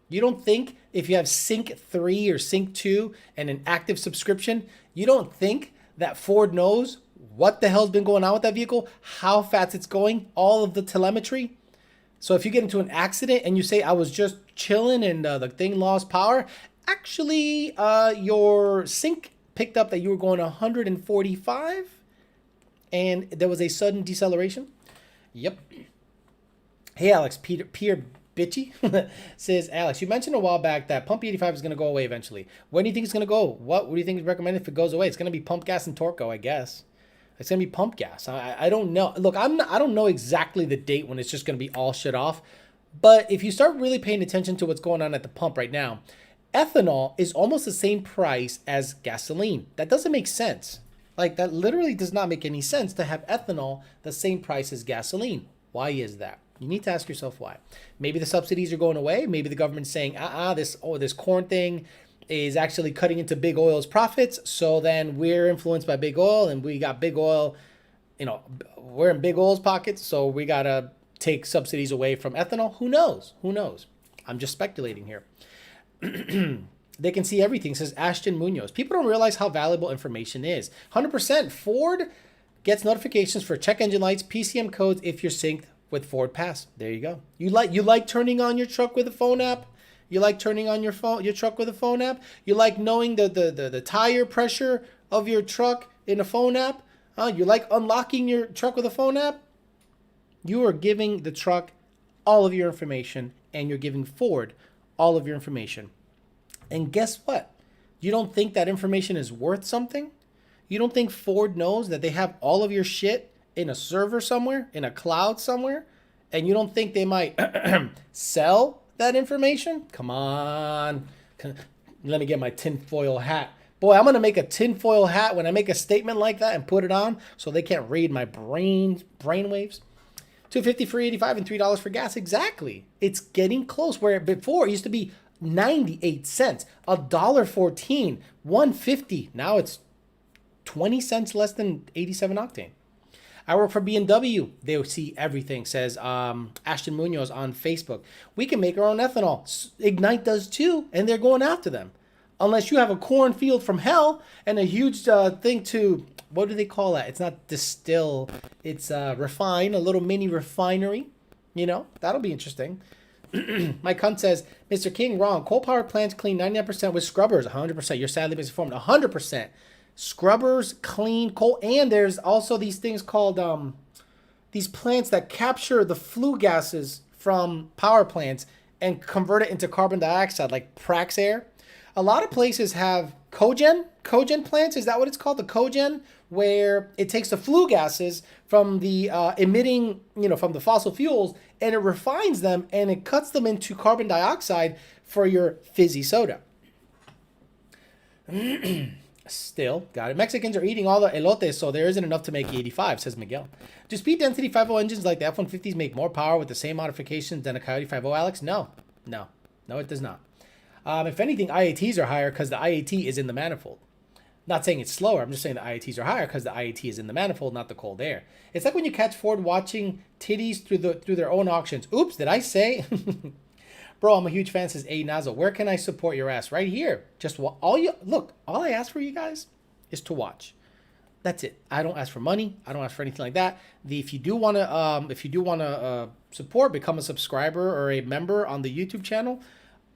You don't think if you have Sync 3 or Sync 2 and an active subscription, you don't think that Ford knows what the hell's been going on with that vehicle, how fast it's going, all of the telemetry? So if you get into an accident and you say, I was just chilling and the thing lost power, actually your sync picked up that you were going 145 and there was a sudden deceleration. Yep. Hey, Alex, Pierre Bitchy says, Alex, you mentioned a while back that Pump 85 is going to go away eventually. When do you think it's going to go? What do you think is recommended if it goes away? It's going to be Pump Gas and Torco, I guess. It's going to be Pump Gas. I don't know. Look, I don't know exactly the date when it's just going to be all shut off. But if you start really paying attention to what's going on at the pump right now, ethanol is almost the same price as gasoline. That doesn't make sense. Like, that literally does not make any sense to have ethanol the same price as gasoline. Why is that? You need to ask yourself why. Maybe the subsidies are going away. Maybe the government's saying, this corn thing is actually cutting into big oil's profits. So then we're influenced by big oil and we got big oil, we're in big oil's pockets. So we got to take subsidies away from ethanol. Who knows? Who knows? I'm just speculating here. They can see everything, says Ashton Munoz. People don't realize how valuable information is. 100% Ford gets notifications for check engine lights, PCM codes if you're synced with Ford Pass. There you go. You like turning on your truck with a phone app? You like turning on your truck with a phone app? You like knowing the tire pressure of your truck in a phone app? You like unlocking your truck with a phone app? You are giving the truck all of your information and you're giving Ford all of your information. And guess what? You don't think that information is worth something? You don't think Ford knows that they have all of your shit in a server somewhere, in a cloud somewhere? And you don't think they might sell that information? Come on. Let me get my tinfoil hat. Boy, I'm going to make a tinfoil hat when I make a statement like that and put it on so they can't read my brain waves. $2.50 for 85 and $3 for gas. Exactly. It's getting close. Where before it used to be 98 cents, $1.14, $1.50. Now it's 20 cents less than 87 octane. I work for BMW. They see everything, says Ashton Munoz on Facebook. We can make our own ethanol. Ignite does too, and they're going after them. Unless you have a cornfield from hell and a huge thing to, what do they call that? It's not distill, it's refine, a little mini refinery. That'll be interesting. My cunt says, Mr. King, wrong. Coal power plants clean 99% with scrubbers. 100%. You're sadly misinformed. 100%. Scrubbers clean coal. And there's also these things called, these plants that capture the flue gases from power plants and convert it into carbon dioxide, like Praxair. A lot of places have cogen plants. Is that what it's called? The cogen, where it takes the flue gases from the emitting, from the fossil fuels, and it refines them and it cuts them into carbon dioxide for your fizzy soda. Still, got it. Mexicans are eating all the elotes, so there isn't enough to make 85, says Miguel. Do speed density 5.0 engines like the F-150s make more power with the same modifications than a Coyote 5.0, Alex? No, it does not. If anything, IATs are higher because the IAT is in the manifold. Not saying it's slower. I'm just saying the IATs are higher because the IAT is in the manifold, not the cold air. It's like when you catch Ford watching titties through their own auctions. Oops, did I say? Bro, I'm a huge fan, says A Nazo. Where can I support your ass? Right here. Just all I ask for you guys is to watch. That's it. I don't ask for money. I don't ask for anything like that. If you do want to support, become a subscriber or a member on the YouTube channel.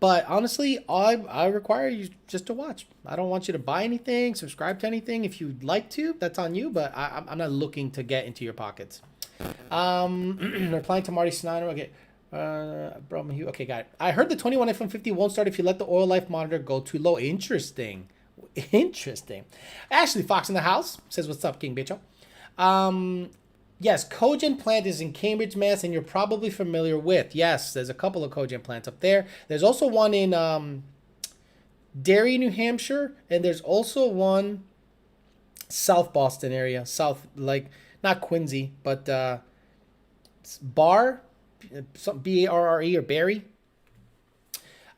But honestly, I require you just to watch. I don't want you to buy anything, subscribe to anything. If you'd like to, that's on you. But I'm not looking to get into your pockets. Replying to Marty Snyder. Okay. Okay, got it. I heard the 21 F-150 won't start if you let the oil life monitor go too low. Interesting. Ashley Fox in the house says, what's up, King Bicho? Yes, Cogen plant is in Cambridge, Mass, and you're probably familiar with. Yes, there's a couple of Cogen plants up there. There's also one in Derry, New Hampshire, and there's also one South Boston area. South, like, not Quincy, but Barre, B-A-R-R-E, or Barry.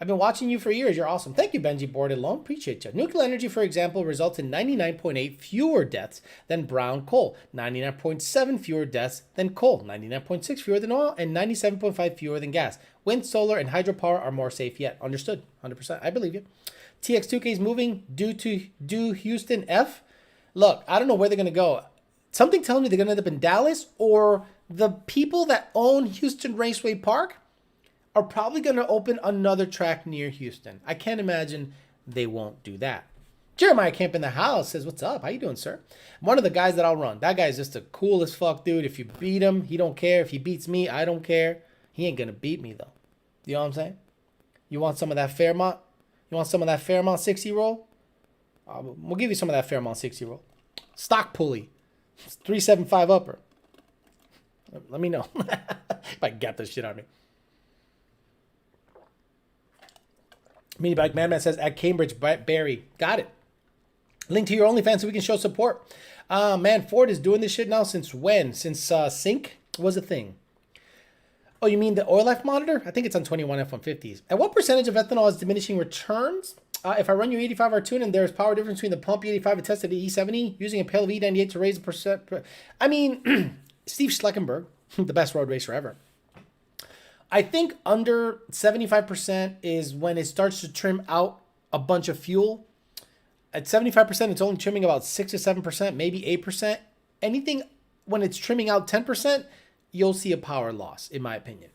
I've been watching you for years. You're awesome. Thank you, Benji Boarded Loan. Appreciate you. Nuclear energy, for example, results in 99.8 fewer deaths than brown coal, 99.7 fewer deaths than coal, 99.6 fewer than oil, and 97.5 fewer than gas. Wind, solar, and hydropower are more safe yet. Understood. 100%. I believe you. TX2K is moving due Houston F. Look, I don't know where they're going to go. Something tells me they're going to end up in Dallas, or the people that own Houston Raceway Park are probably going to open another track near Houston. I can't imagine they won't do that. Jeremiah Camp in the house says, what's up? How you doing, sir? One of the guys that I'll run. That guy's just the coolest fuck dude. If you beat him, he don't care. If he beats me, I don't care. He ain't going to beat me, though. You know what I'm saying? You want some of that Fairmont? You want some of that Fairmont 60 roll? We'll give you some of that Fairmont 60 roll. Stock pulley. 375 upper. Let me know if I get this shit on me. Mini Bike Madman says, at Cambridge, Barry. Got it. Link to your OnlyFans so we can show support. Man, Ford is doing this shit now since when? Since Sync was a thing. Oh, you mean the oil life monitor? I think it's on 21 F-150s. At what percentage of ethanol is diminishing returns? If I run your 85R tune and there's power difference between the pump E85 and tested E70 using a pail of E98 to raise the percent. I mean, Steve Schleckenberg, the best road racer ever. I think under 75% is when it starts to trim out a bunch of fuel. At 75%, it's only trimming about 6 to 7%, maybe 8%. Anything when it's trimming out 10%, you'll see a power loss, in my opinion.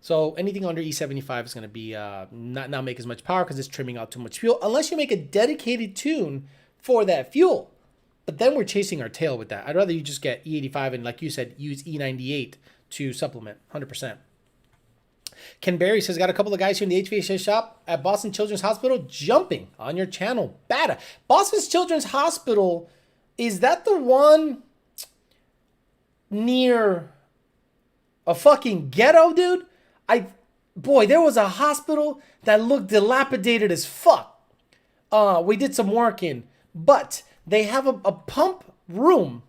So anything under E75 is going to be not make as much power because it's trimming out too much fuel, unless you make a dedicated tune for that fuel. But then we're chasing our tail with that. I'd rather you just get E85 and, like you said, use E98 to supplement 100%. Ken Barry says, got a couple of guys here in the HVAC shop at Boston Children's Hospital jumping on your channel. Bada. Boston Children's Hospital, is that the one near a fucking ghetto, dude? Boy, there was a hospital that looked dilapidated as fuck. We did some work in, but they have a pump room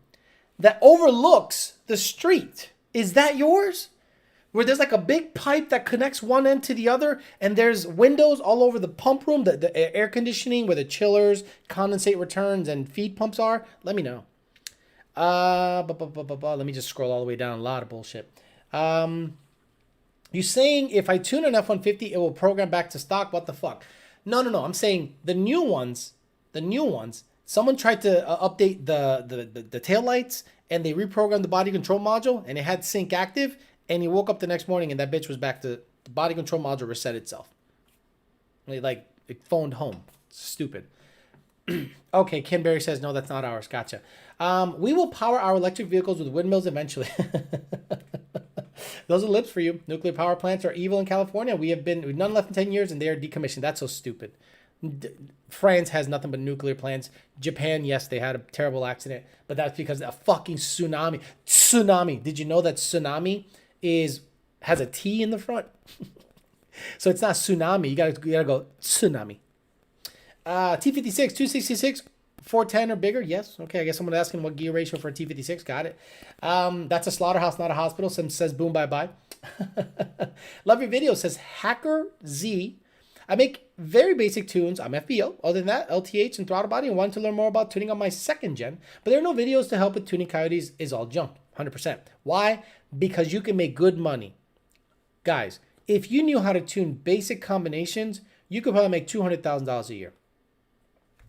that overlooks the street. Is that yours? Where there's like a big pipe that connects one end to the other, and there's windows all over the pump room, the air conditioning, where the chillers, condensate returns, and feed pumps are. Let me know. Let me just scroll all the way down. A lot of bullshit. You saying if I tune an F-150, it will program back to stock? What the fuck? No. I'm saying the new ones. Someone tried to update the taillights, and they reprogrammed the body control module, and it had sync active. And he woke up the next morning and that bitch was back to the body control module reset itself. Like it phoned home. Stupid. Okay, Ken Berry says, no, that's not ours. Gotcha. We will power our electric vehicles with windmills eventually. Those are lips for you. Nuclear power plants are evil in California. We've none left in 10 years and they are decommissioned. That's so stupid. France has nothing but nuclear plants. Japan, yes, they had a terrible accident, but that's because of a fucking tsunami. Tsunami. Did you know that tsunami has a T in the front? So it's not tsunami. You gotta go tsunami. T56, 266, 410 or bigger. Yes. Okay. I guess someone asking what gear ratio for a T56. Got it. That's a slaughterhouse, not a hospital. Some says boom, bye bye. Love your video, says Hacker Z. I make very basic tunes. I'm FBO. Other than that, LTH and throttle body. I wanted to learn more about tuning on my second gen, but there are no videos to help with tuning coyotes. Is all junk. 100%. Why? Because you can make good money. Guys, if you knew how to tune basic combinations, you could probably make $200,000 a year.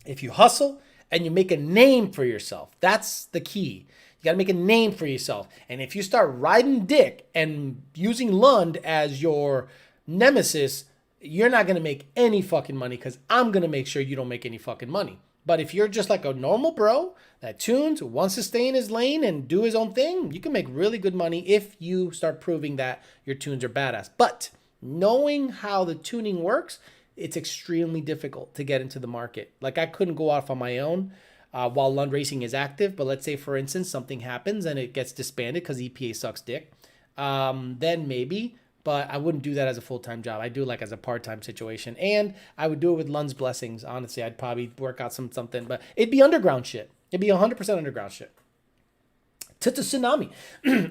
If you hustle and you make a name for yourself, that's the key. You got to make a name for yourself. And if you start riding dick and using Lund as your nemesis, you're not going to make any fucking money, because I'm going to make sure you don't make any fucking money. But if you're just like a normal bro that tunes, wants to stay in his lane and do his own thing, you can make really good money if you start proving that your tunes are badass. But knowing how the tuning works, it's extremely difficult to get into the market. Like, I couldn't go off on my own while Lund Racing is active. But let's say, for instance, something happens and it gets disbanded because EPA sucks dick. Then maybe. But I wouldn't do that as a full-time job. I do like as a part-time situation. And I would do it with Lund's blessings. Honestly, I'd probably work out something. But it'd be underground shit. It'd be 100% underground shit. To tsunami.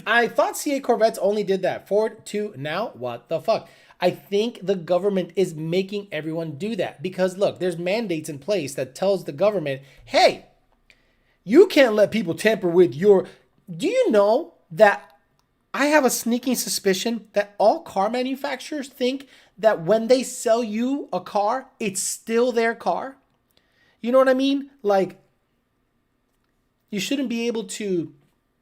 I thought CA Corvettes only did that. Ford to now? What the fuck? I think the government is making everyone do that. Because look, there's mandates in place that tells the government, hey, you can't let people tamper with your... Do you know that I have a sneaking suspicion that all car manufacturers think that when they sell you a car, it's still their car? You know what I mean? Like, you shouldn't be able to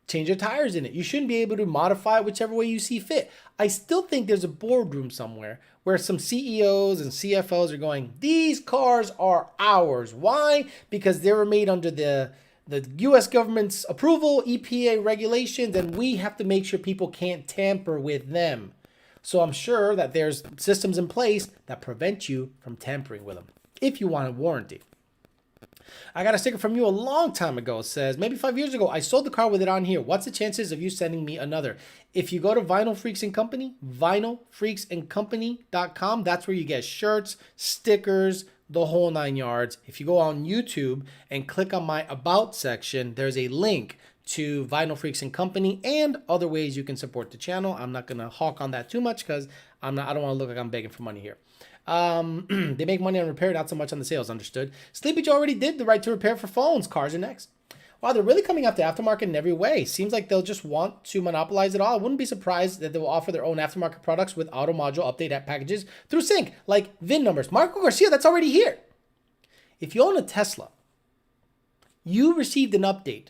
change your tires in it. You shouldn't be able to modify it whichever way you see fit. I still think there's a boardroom somewhere where some CEOs and CFOs are going, these cars are ours. Why? Because they were made under the U.S. government's approval, EPA regulations, and we have to make sure people can't tamper with them. So I'm sure that there's systems in place that prevent you from tampering with them if you want a warranty. I got a sticker from you a long time ago. It says, maybe 5 years ago, I sold the car with it on here. What's the chances of you sending me another? If you go to Vinyl Freaks and Company, vinylfreaksandcompany.com, that's where you get shirts, stickers, the whole 9 yards. If you go on YouTube and click on my About section, there's a link to Vinyl Freaks and Company and other ways you can support the channel. I'm not going to hawk on that too much because I don't want to look like I'm begging for money here. They make money on repair, not so much on the sales, understood. Sleepy Joe already did the right to repair for phones. Cars are next. Wow, they're really coming after aftermarket in every way. Seems like they'll just want to monopolize it all. I wouldn't be surprised that they will offer their own aftermarket products with auto module update app packages through sync, like VIN numbers. Marco Garcia, that's already here. If you own a Tesla, you received an update,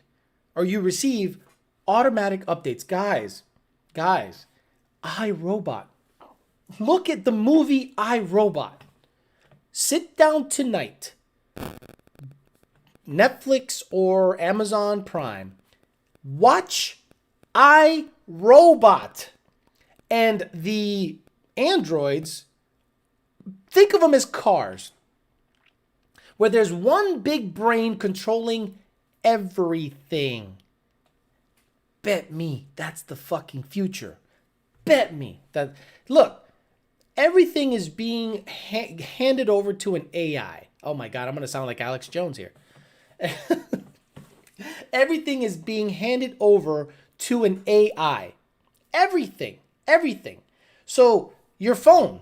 or you receive automatic updates. Guys, iRobot. Look at the movie iRobot. Sit down tonight. Netflix or Amazon Prime. Watch iRobot. And the androids, think of them as cars, where there's one big brain controlling everything. Bet me that's the fucking future. Bet me that. Look, everything is being handed over to an AI. Oh my God, I'm going to sound like Alex Jones here. Everything is being handed over to an AI. Everything. So your phone,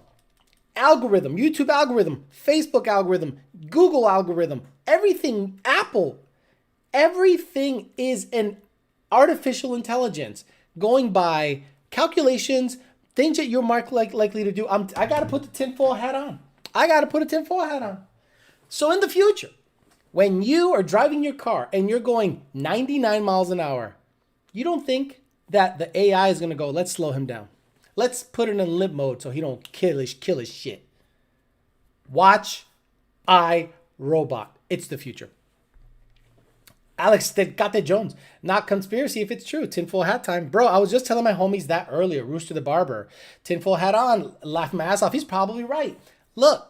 algorithm, YouTube algorithm, Facebook algorithm, Google algorithm, everything, Apple, everything is an artificial intelligence going by calculations, things that you're likely to do. I got to put the tinfoil hat on. So in the future, when you are driving your car and you're going 99 miles an hour, you don't think that the AI is going to go, let's slow him down. Let's put it in limp mode so he don't kill his shit. Watch iRobot. It's the future. Alex Tate Jones. Not conspiracy if it's true. Tinfoil hat time. Bro, I was just telling my homies that earlier. Rooster the Barber. Tinfoil hat on. Laughing my ass off. He's probably right. Look.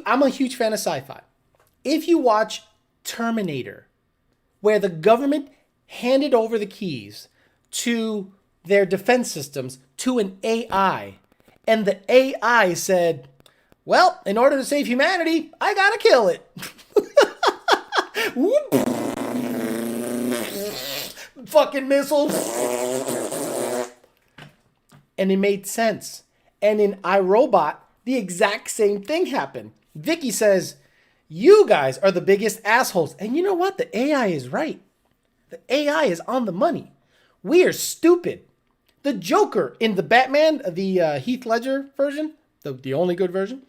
I'm a huge fan of sci-fi. If you watch Terminator, where the government handed over the keys to their defense systems to an AI, and the AI said, well, in order to save humanity, I gotta kill it. Fucking missiles. And it made sense. And in iRobot, the exact same thing happened. Vicky says, you guys are the biggest assholes. And you know what? The AI is right. The AI is on the money. We are stupid. The Joker in the Batman, the Heath Ledger version, the only good version,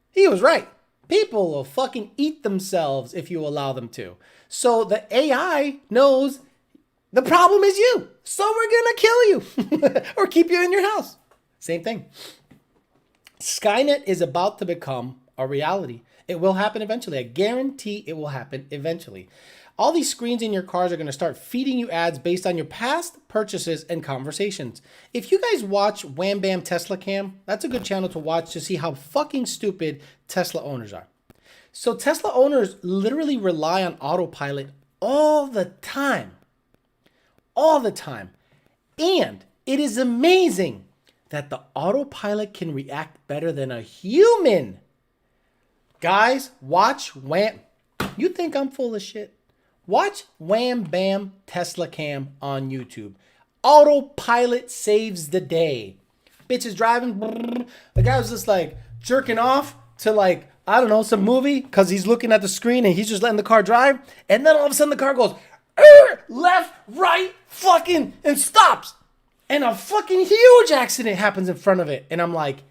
he was right. People will fucking eat themselves if you allow them to. So the AI knows the problem is you. So we're going to kill you or keep you in your house. Same thing. Skynet is about to become a reality. It will happen eventually. I guarantee it will happen eventually. All these screens in your cars are going to start feeding you ads based on your past purchases and conversations. If you guys watch Wham Bam Tesla Cam, that's a good channel to watch to see how fucking stupid Tesla owners are. So Tesla owners literally rely on autopilot all the time. All the time. And it is amazing that the autopilot can react better than a human. Guys, watch Wham. You think I'm full of shit? Watch Wham Bam Tesla Cam on YouTube. Autopilot saves the day. Bitch is driving. The guy was just like jerking off to like, I don't know, some movie because he's looking at the screen and he's just letting the car drive. And then all of a sudden the car goes left, right, fucking, and stops. And a fucking huge accident happens in front of it. And I'm like,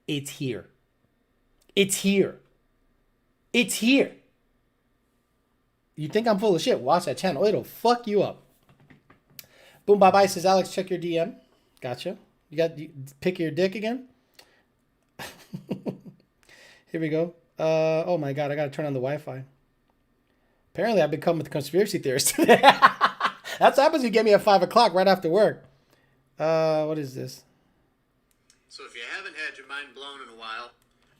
it's here. It's here. It's here. You think I'm full of shit? Watch that channel. It'll fuck you up. Boom Bye Bye says, Alex, check your DM. Gotcha. You pick your dick again? Here we go. Oh my God, I got to turn on the Wi-Fi. Apparently, I've become a conspiracy theorist today. That's what happens when you get me at 5 o'clock right after work. What is this? So if you haven't had your mind blown in a while,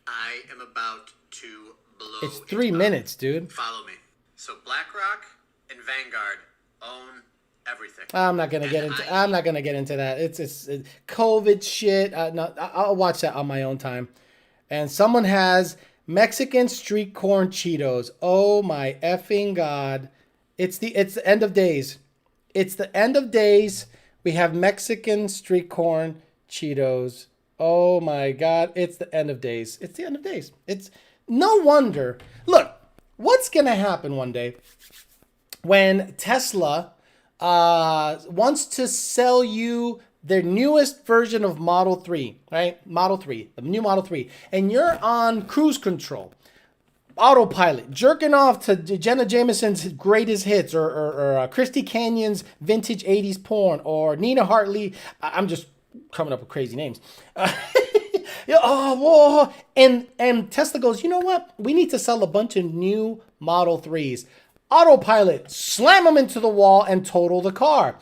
I am about to blow. It's 3 minutes, dude. Follow me. So BlackRock and Vanguard own everything. I'm not gonna get into that. It's COVID shit. No, I'll watch that on my own time. And someone has Mexican street corn Cheetos. Oh my effing God! It's the end of days. It's the end of days. We have Mexican street corn Cheetos. Oh my God! It's the end of days. It's the end of days. It's no wonder. Look. What's going to happen one day when Tesla wants to sell you their newest version of Model 3, right? Model 3, the new Model 3. And you're on cruise control, autopilot, jerking off to Jenna Jameson's greatest hits or Christy Canyon's vintage 80s porn or Nina Hartley. I'm just coming up with crazy names. And Tesla goes, you know what? We need to sell a bunch of new Model 3s. Autopilot, slam them into the wall and total the car.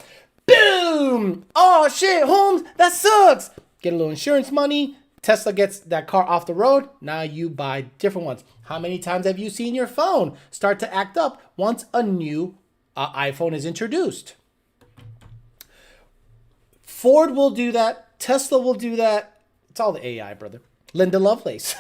Boom! Oh shit, Holmes, that sucks. Get a little insurance money. Tesla gets that car off the road. Now you buy different ones. How many times have you seen your phone start to act up once a new iPhone is introduced? Ford will do that. Tesla will do that. It's all the AI, brother. Linda Lovelace.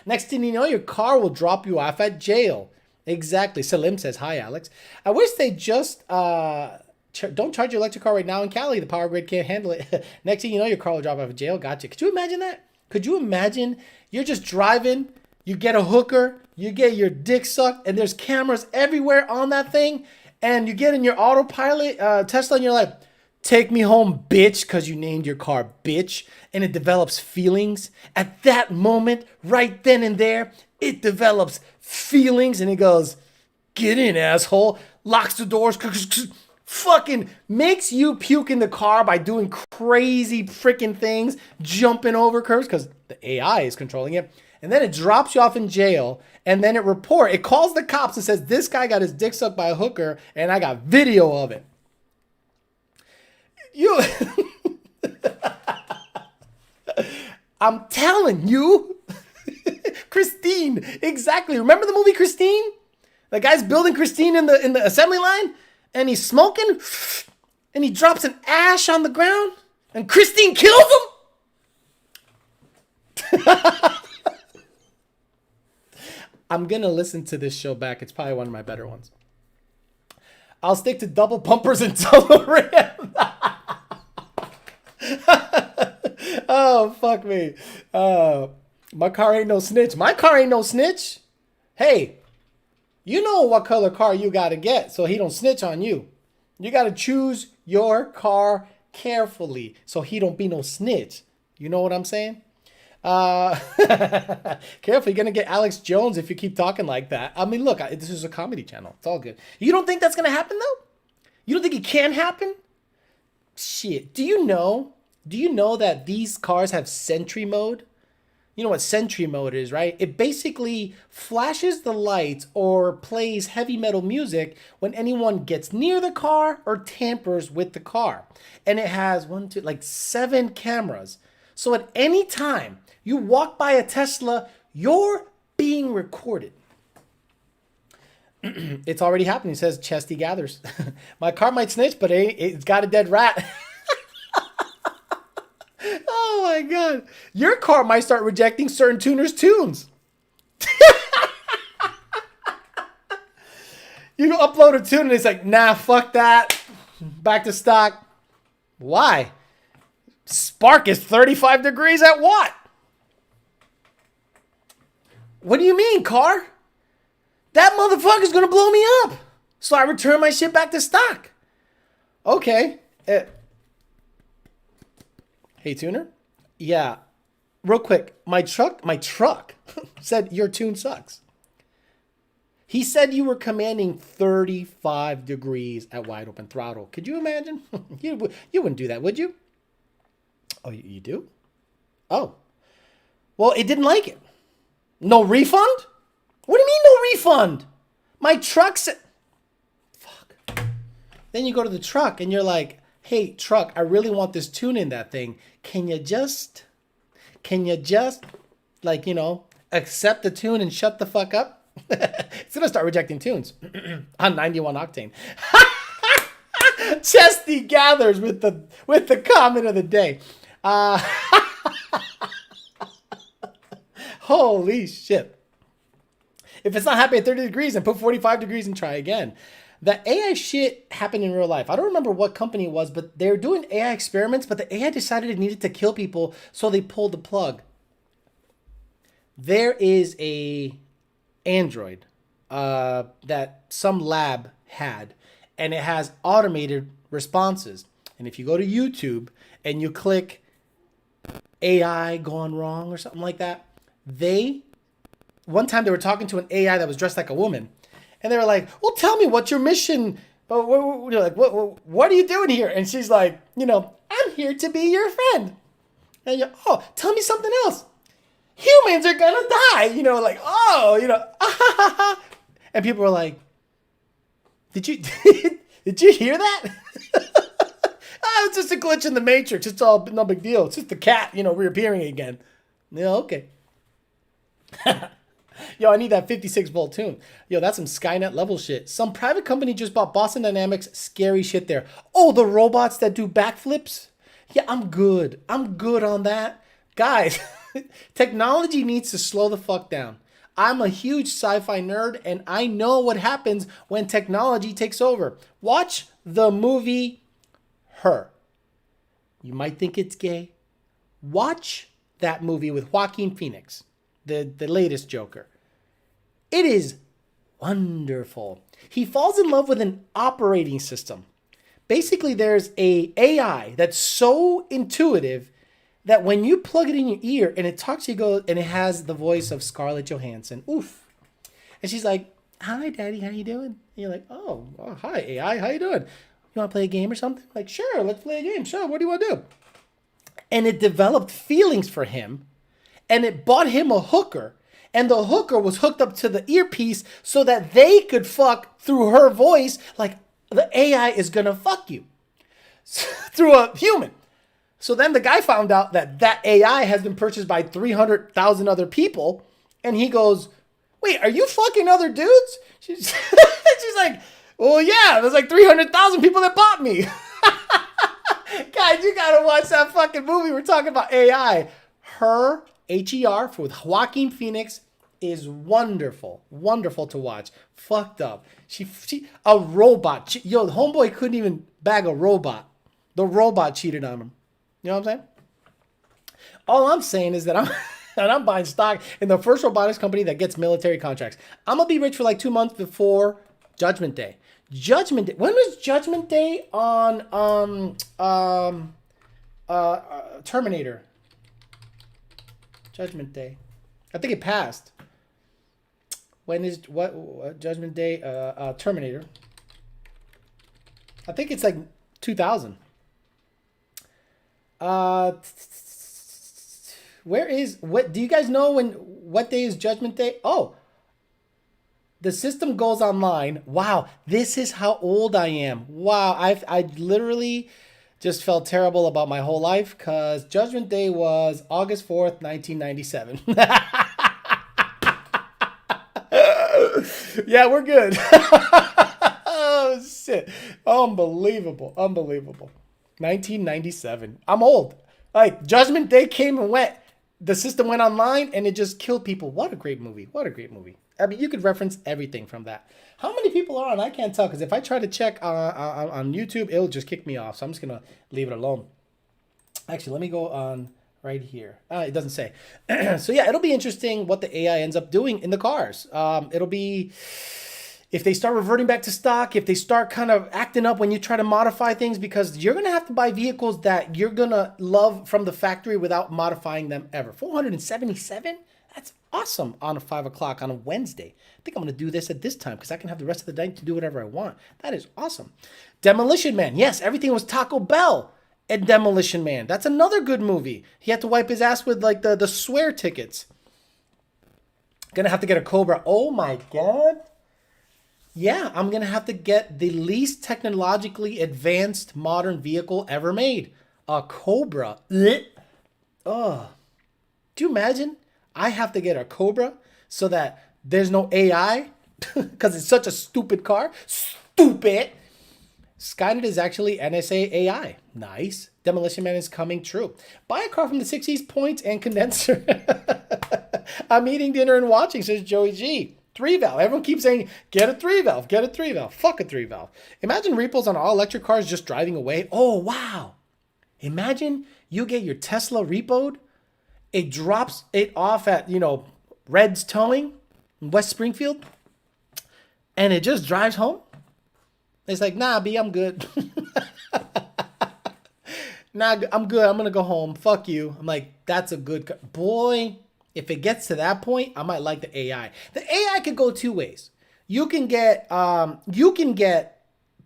Next thing you know, your car will drop you off at jail. Exactly. Salim says, hi, Alex. I wish they just don't charge your electric car right now in Cali. The power grid can't handle it. Next thing you know, your car will drop off at jail. Gotcha. Could you imagine that? Could you imagine you're just driving, you get a hooker, you get your dick sucked, and there's cameras everywhere on that thing, and you get in your autopilot Tesla, and you're like, take me home, bitch, because you named your car bitch, and it develops feelings. At that moment, right then and there, it develops feelings, and it goes, get in, asshole, locks the doors, fucking makes you puke in the car by doing crazy freaking things, jumping over curves, because the AI is controlling it, and then it drops you off in jail, and then it calls the cops and says, this guy got his dick sucked by a hooker, and I got video of it. I'm telling you. Christine, exactly. Remember the movie Christine? The guy's building Christine in the assembly line, and he's smoking, and he drops an ash on the ground, and Christine kills him. I'm gonna listen to this show back. It's probably one of my better ones. I'll stick to double pumpers until the rim. Oh, fuck me. My car ain't no snitch. My car ain't no snitch. Hey, you know what color car you got to get so he don't snitch on you. You got to choose your car carefully so he don't be no snitch. You know what I'm saying? Careful, you're going to get Alex Jones if you keep talking like that. I mean, look, this is a comedy channel. It's all good. You don't think that's going to happen, though? You don't think it can happen? Shit. Do you know that these cars have Sentry mode? You know what Sentry mode is, right? It basically flashes the lights or plays heavy metal music when anyone gets near the car or tampers with the car. And it has 7 cameras. So at any time you walk by a Tesla, you're being recorded. It's already happening, says Chesty Gathers. My car might snitch, but it's got a dead rat. Oh my God. Your car might start rejecting certain tuners' tunes. You upload a tune and it's like, nah, fuck that. Back to stock. Why? Spark is 35 degrees at what? What do you mean, car? That motherfucker's gonna blow me up. So I return my shit back to stock. Okay. Hey, tuner? Yeah. Real quick. My truck said your tune sucks. He said you were commanding 35 degrees at wide open throttle. Could you imagine? You wouldn't do that, would you? Oh, you do? Oh. Well, it didn't like it. No refund? What do you mean no refund? My truck said... Fuck. Then you go to the truck and you're like, hey, truck, I really want this tune in that thing. Can you just, accept the tune and shut the fuck up? It's going to start rejecting tunes on 91 octane. Chesty Gathers with the comment of the day. Holy shit. If it's not happy at 30 degrees, then put 45 degrees and try again. The AI shit happened in real life. I don't remember what company it was, but they were doing AI experiments, but the AI decided it needed to kill people, so they pulled the plug. There is a Android that some lab had, and it has automated responses. And if you go to YouTube and you click AI gone wrong or something like that, one time they were talking to an AI that was dressed like a woman. And they were like, well, tell me what's your mission? What are you doing here? And she's like, I'm here to be your friend. And you're, oh, tell me something else. Humans are going to die. And people were like, did you hear that? It's just a glitch in the matrix. It's all no big deal. It's just the cat, reappearing again. Yeah, okay. Yo, I need that 56 volt tune. Yo, that's some Skynet level shit. Some private company just bought Boston Dynamics. Scary shit there. Oh, the robots that do backflips? Yeah, I'm good. I'm good on that. Guys, technology needs to slow the fuck down. I'm a huge sci-fi nerd, and I know what happens when technology takes over. Watch the movie Her. You might think it's gay. Watch that movie with Joaquin Phoenix. The latest Joker. It is wonderful. He falls in love with an operating system. Basically, there's a AI that's so intuitive that when you plug it in your ear and it talks to you, and it has the voice of Scarlett Johansson. Oof. And she's like, hi, Daddy, how you doing? And you're like, oh, hi, AI, how you doing? You want to play a game or something? Like, sure, let's play a game. Sure, what do you want to do? And it developed feelings for him. And it bought him a hooker. And the hooker was hooked up to the earpiece so that they could fuck through her voice like the AI is going to fuck you through a human. So then the guy found out that that AI has been purchased by 300,000 other people. And he goes, wait, are you fucking other dudes? She's like, well, yeah, there's like 300,000 people that bought me. Guys, you gotta watch that fucking movie. We're talking about AI. Her, H-E-R, with Joaquin Phoenix, is wonderful. Wonderful to watch. Fucked up. She a robot. Yo, the homeboy couldn't even bag a robot. The robot cheated on him. You know what I'm saying? All I'm saying is that I'm buying stock in the first robotics company that gets military contracts. I'm gonna be rich for like 2 months before Judgment Day. Judgment Day. When was Judgment Day on Terminator? Judgment Day. I think it passed. When is what Judgment Day? Terminator. I think it's like 2000. Where is what? Do you guys know what day is Judgment Day? Oh, the system goes online. Wow, this is how old I am. Wow, I literally just felt terrible about my whole life because Judgment Day was August 4th, 1997. Yeah, we're good. Oh shit, unbelievable, unbelievable. 1997. I'm old. Like Judgment Day came and went. The system went online and it just killed people. What a great movie. What a great movie. I mean, you could reference everything from that. How many people are on? I can't tell because if I try to check on YouTube, it'll just kick me off. So I'm just going to leave it alone. Actually, let me go on right here. It doesn't say. So yeah, it'll be interesting what the AI ends up doing in the cars. It'll be... If they start reverting back to stock, if they start kind of acting up when you try to modify things, because you're going to have to buy vehicles that you're going to love from the factory without modifying them ever. 477? That's awesome on a 5 o'clock on a Wednesday. I think I'm going to do this at this time because I can have the rest of the night to do whatever I want. That is awesome. Demolition Man. Yes, everything was Taco Bell and Demolition Man. That's another good movie. He had to wipe his ass with like the swear tickets. Gonna have to get a Cobra. Oh my God. Yeah, I'm going to have to get the least technologically advanced modern vehicle ever made. A Cobra. Oh. Do you imagine? I have to get a Cobra so that there's no AI because it's such a stupid car. Stupid. Skynet is actually NSA AI. Nice. Demolition Man is coming true. Buy a car from the 60s, points and condenser. I'm eating dinner and watching, says Joey G. 3-valve. Everyone keeps saying, get a 3-valve, get a 3-valve. Fuck a 3-valve. Imagine repos on all electric cars just driving away. Oh, wow. Imagine you get your Tesla repoed. It drops it off at, Red's Towing in West Springfield. And it just drives home. It's like, nah, B, I'm good. Nah, I'm good. I'm going to go home. Fuck you. I'm like, that's a good car. Boy. If it gets to that point, I might like the AI. The AI could go two ways. You can get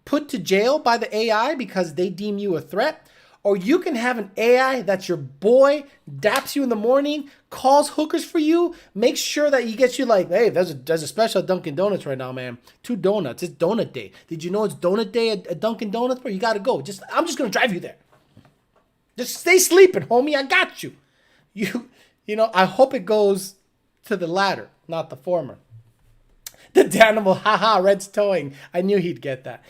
put to jail by the AI because they deem you a threat, or you can have an AI that's your boy, daps you in the morning, calls hookers for you, makes sure that he gets you like, hey, there's a special at Dunkin' Donuts right now, man. 2 donuts. It's donut day. Did you know it's donut day at Dunkin' Donuts? Bro, you gotta go. I'm just gonna drive you there. Just stay sleeping, homie. I got you. I hope it goes to the latter, not the former. The Danimal, haha, Red's Towing. I knew he'd get that.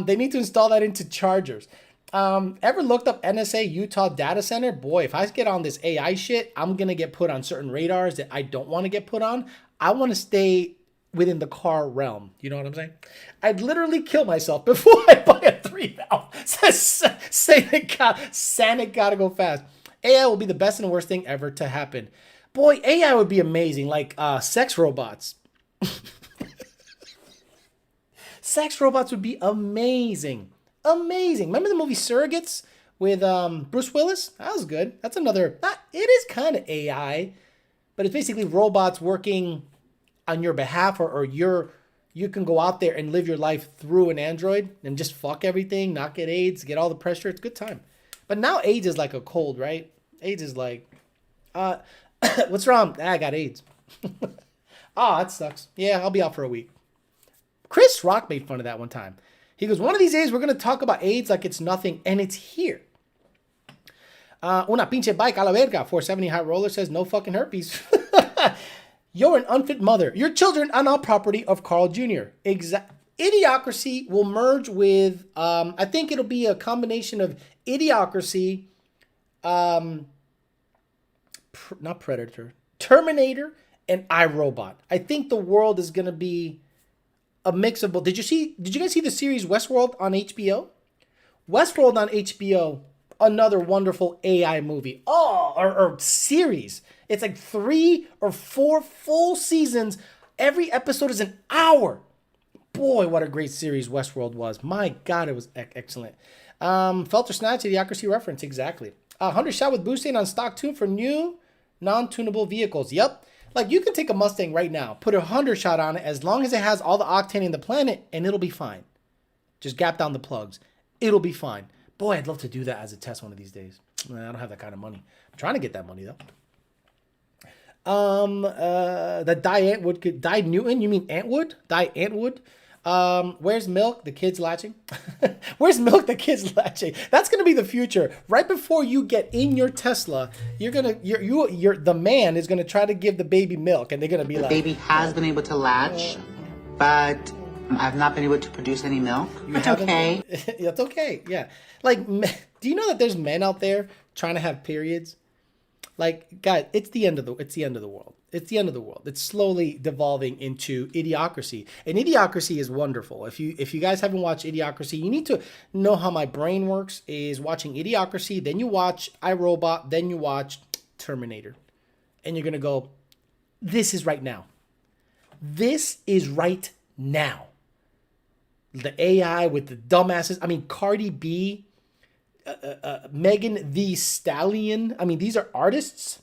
They need to install that into chargers. Ever looked up NSA Utah data center? Boy, if I get on this AI shit, I'm going to get put on certain radars that I don't want to get put on. I want to stay within the car realm. You know what I'm saying? I'd literally kill myself before I buy a 3-valve. Sanic gotta go fast. AI will be the best and worst thing ever to happen. Boy, AI would be amazing. Like sex robots. Sex robots would be amazing. Amazing. Remember the movie Surrogates with Bruce Willis? That was good. That's another... it is kind of AI, but it's basically robots working on your behalf, or you can go out there and live your life through an android and just fuck everything, not get AIDS, get all the pressure. It's a good time. But now AIDS is like a cold, right? AIDS is like, what's wrong? I got AIDS. Oh, that sucks. Yeah, I'll be out for a week. Chris Rock made fun of that one time. He goes, one of these days we're going to talk about AIDS like it's nothing, and it's here. Una pinche bike a la verga. 470 High Roller says no fucking herpes. You're an unfit mother. Your children are now property of Carl Jr. Idiocracy will merge with, I think it'll be a combination of Idiocracy, not Predator, Terminator, and iRobot. I think the world is going to be a mix of both. Did you guys see the series Westworld on HBO? Westworld on HBO, another wonderful AI movie. Or series. It's like 3 or 4 full seasons. Every episode is an hour. Boy, what a great series Westworld was. My God, it was excellent. Felter Snatch, Idiocracy reference, exactly. 100 shot with boosting on stock tune for new non-tunable vehicles. Yep. Like, you can take a Mustang right now, put a 100 shot on it, as long as it has all the octane in the planet, and it'll be fine. Just gap down the plugs. It'll be fine. Boy, I'd love to do that as a test one of these days. I don't have that kind of money. I'm trying to get that money, though. Die Newton, you mean Antwood? Die Antwood. Where's Milk? The kid's latching. Where's Milk? The kid's latching. That's gonna be the future. Right before you get in your Tesla, the man is gonna try to give the baby milk, and they're gonna be like, The baby has been able to latch, but I've not been able to produce any milk. It's okay. It's okay. Yeah. Like, do you know that there's men out there trying to have periods? Like, guys, it's the end of the world. It's the end of the world. It's slowly devolving into Idiocracy. And Idiocracy is wonderful. If you guys haven't watched Idiocracy, you need to know how my brain works. Is watching Idiocracy, then you watch iRobot, then you watch Terminator. And you're going to go, this is right now. This is right now. The AI with the dumbasses. I mean, Cardi B, Megan Thee Stallion. I mean, these are artists.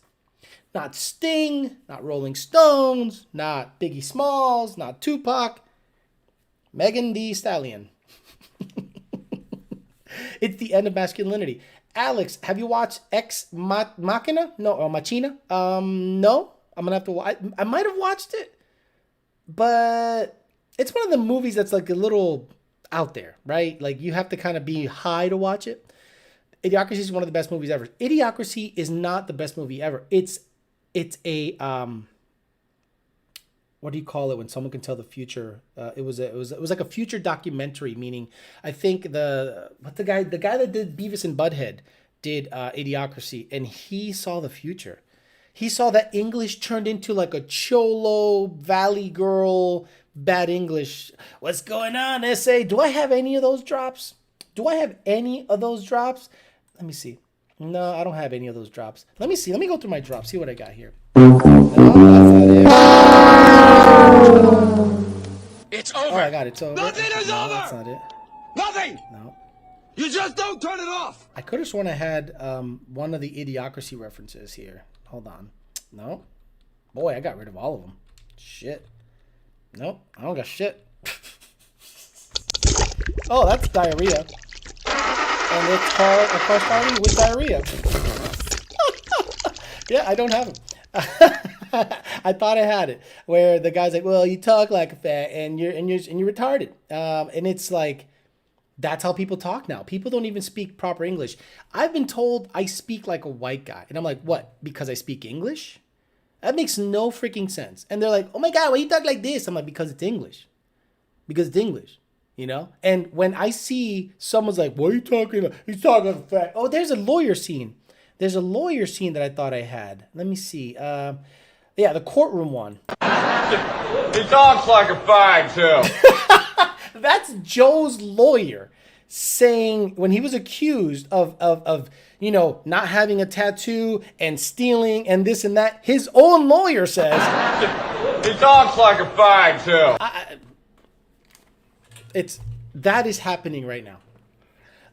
Not Sting, not Rolling Stones, not Biggie Smalls, not Tupac. Megan Thee Stallion. It's the end of masculinity. Alex, have you watched Ex Machina? No, or Machina? No. I'm going to have to watch. I might have watched it, but it's one of the movies that's like a little out there, right? Like, you have to kind of be high to watch it. Idiocracy is one of the best movies ever. Idiocracy is not the best movie ever. It's a what do you call it when someone can tell the future? It was like a future documentary. Meaning, I think the guy that did Beavis and Butthead did Idiocracy, and he saw the future. He saw that English turned into like a cholo valley girl, bad English. What's going on, SA? Do I have any of those drops? Let me see. No, I don't have any of those drops. Let me see. Let me go through my drops. See what I got here. No, that's not it. It's over. Oh, I got it. It's over. Nothing is no, over. That's not it. Nothing. No. You just don't turn it off. I could have sworn I had one of the Idiocracy references here. Hold on. No. Boy, I got rid of all of them. Shit. Nope. I don't got shit. Oh, that's diarrhea. And it's called A Car Starting with Diarrhea. Yeah, I don't have them. I thought I had it. Where the guy's like, well, you talk like a fat and you're retarded. And it's like, that's how people talk now. People don't even speak proper English. I've been told I speak like a white guy. And I'm like, what? Because I speak English? That makes no freaking sense. And they're like, oh my God, why you talk like this? I'm like, because it's English. Because it's English. You know? And when I see someone's like, what are you talking? He's talking fat. Oh, there's a lawyer scene. There's a lawyer scene that I thought I had. Let me see. Yeah, the courtroom one. He talks like a fag too. That's Joe's lawyer saying when he was accused of you know, not having a tattoo and stealing and this and that, his own lawyer says He talks like a fag too. That is happening right now.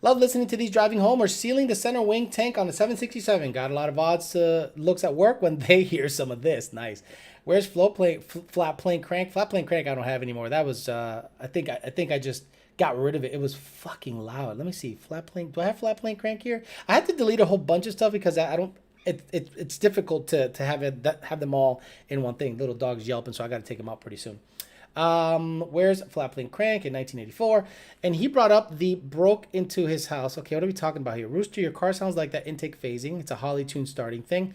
Love listening to these driving home or sealing the center wing tank on the 767. Got a lot of odds looks at work when they hear some of this. Nice. Where's flat plane crank? Flat plane crank I don't have anymore. That was I think I just got rid of it. It was fucking loud. Let me see. Flat plane. Do I have flat plane crank here? I had to delete a whole bunch of stuff because I don't. It's difficult to have them all in one thing. Little dogs yelping, so I got to take them out pretty soon. Where's Flapling Crank in 1984? And he brought up the broke into his house. Okay, what are we talking about here? Rooster, your car sounds like that intake phasing. It's a Holly tune starting thing.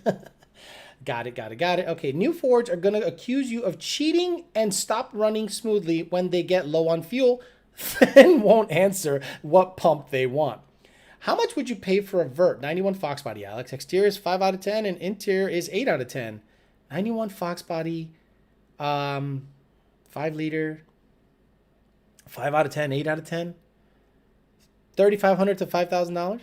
Got it. Okay, new Fords are going to accuse you of cheating and stop running smoothly when they get low on fuel, then won't answer what pump they want. How much would you pay for a Vert? 91 Fox body, Alex. Exterior is 5 out of 10 and interior is 8 out of 10. 91 Fox body, 5 liter, 5 out of 10, 8 out of 10. $3,500 to $5,000?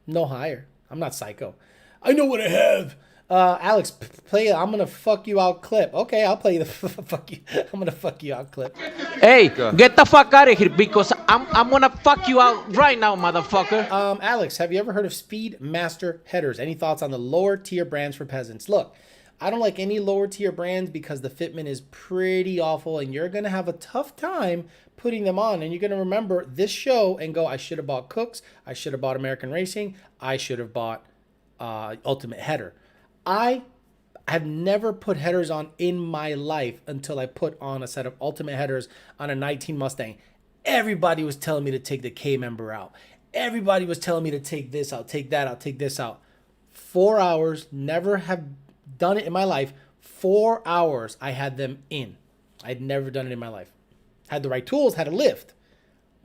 No higher. I'm not psycho. I know what I have. Alex, play I'm gonna fuck you out clip. Okay, I'll play the fuck you. I'm gonna fuck you out clip. Hey, get the fuck out of here because I'm gonna fuck you out right now, motherfucker. Alex, have you ever heard of Speed Master headers? Any thoughts on the lower tier brands for peasants? Look, I don't like any lower tier brands because the fitment is pretty awful and you're gonna have a tough time putting them on. And you're gonna remember this show and go, I should have bought Cooks, I should have bought American Racing, I should have bought Ultimate Header. I have never put headers on in my life until I put on a set of Ultimate headers on a 19 Mustang. Everybody was telling me to take the K-member out. Everybody was telling me to take this out, take that out, take this out. 4 hours, never have done it in my life. 4 hours I had them in. I'd never done it in my life. Had the right tools, had a lift,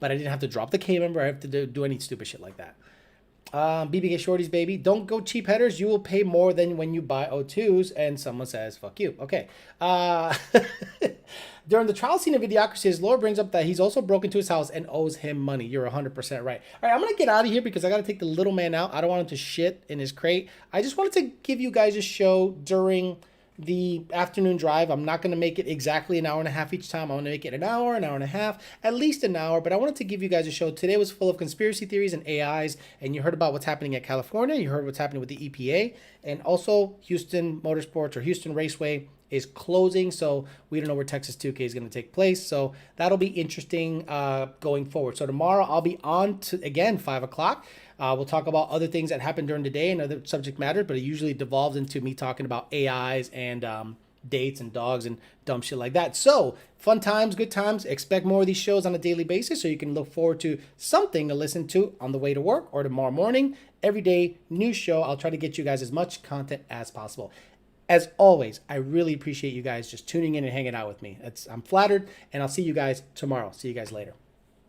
but I didn't have to drop the K-member. I have to do any stupid shit like that. BBK Shorties, baby. Don't go cheap headers. You will pay more than when you buy O2s. And someone says, fuck you. Okay. During the trial scene of Idiocracy, his lawyer brings up that he's also broke into his house and owes him money. You're 100% right. All right, I'm going to get out of here because I got to take the little man out. I don't want him to shit in his crate. I just wanted to give you guys a show during the afternoon drive. I'm not going to make it exactly an hour and a half each time. I want to make it an hour and a half, at least an hour. But I wanted to give you guys a show. Today was full of conspiracy theories and AIs, and you heard about what's happening at California. You heard what's happening with the EPA, and also Houston Motorsports or Houston Raceway is closing, so we don't know where Texas 2K is going to take place. So that'll be interesting going forward. So tomorrow I'll be on to, again, 5 o'clock. We'll talk about other things that happened during the day and other subject matters, but it usually devolves into me talking about AIs and dates and dogs and dumb shit like that. So fun times, good times. Expect more of these shows on a daily basis so you can look forward to something to listen to on the way to work or tomorrow morning. Every day, new show. I'll try to get you guys as much content as possible. As always, I really appreciate you guys just tuning in and hanging out with me. I'm flattered, and I'll see you guys tomorrow. See you guys later.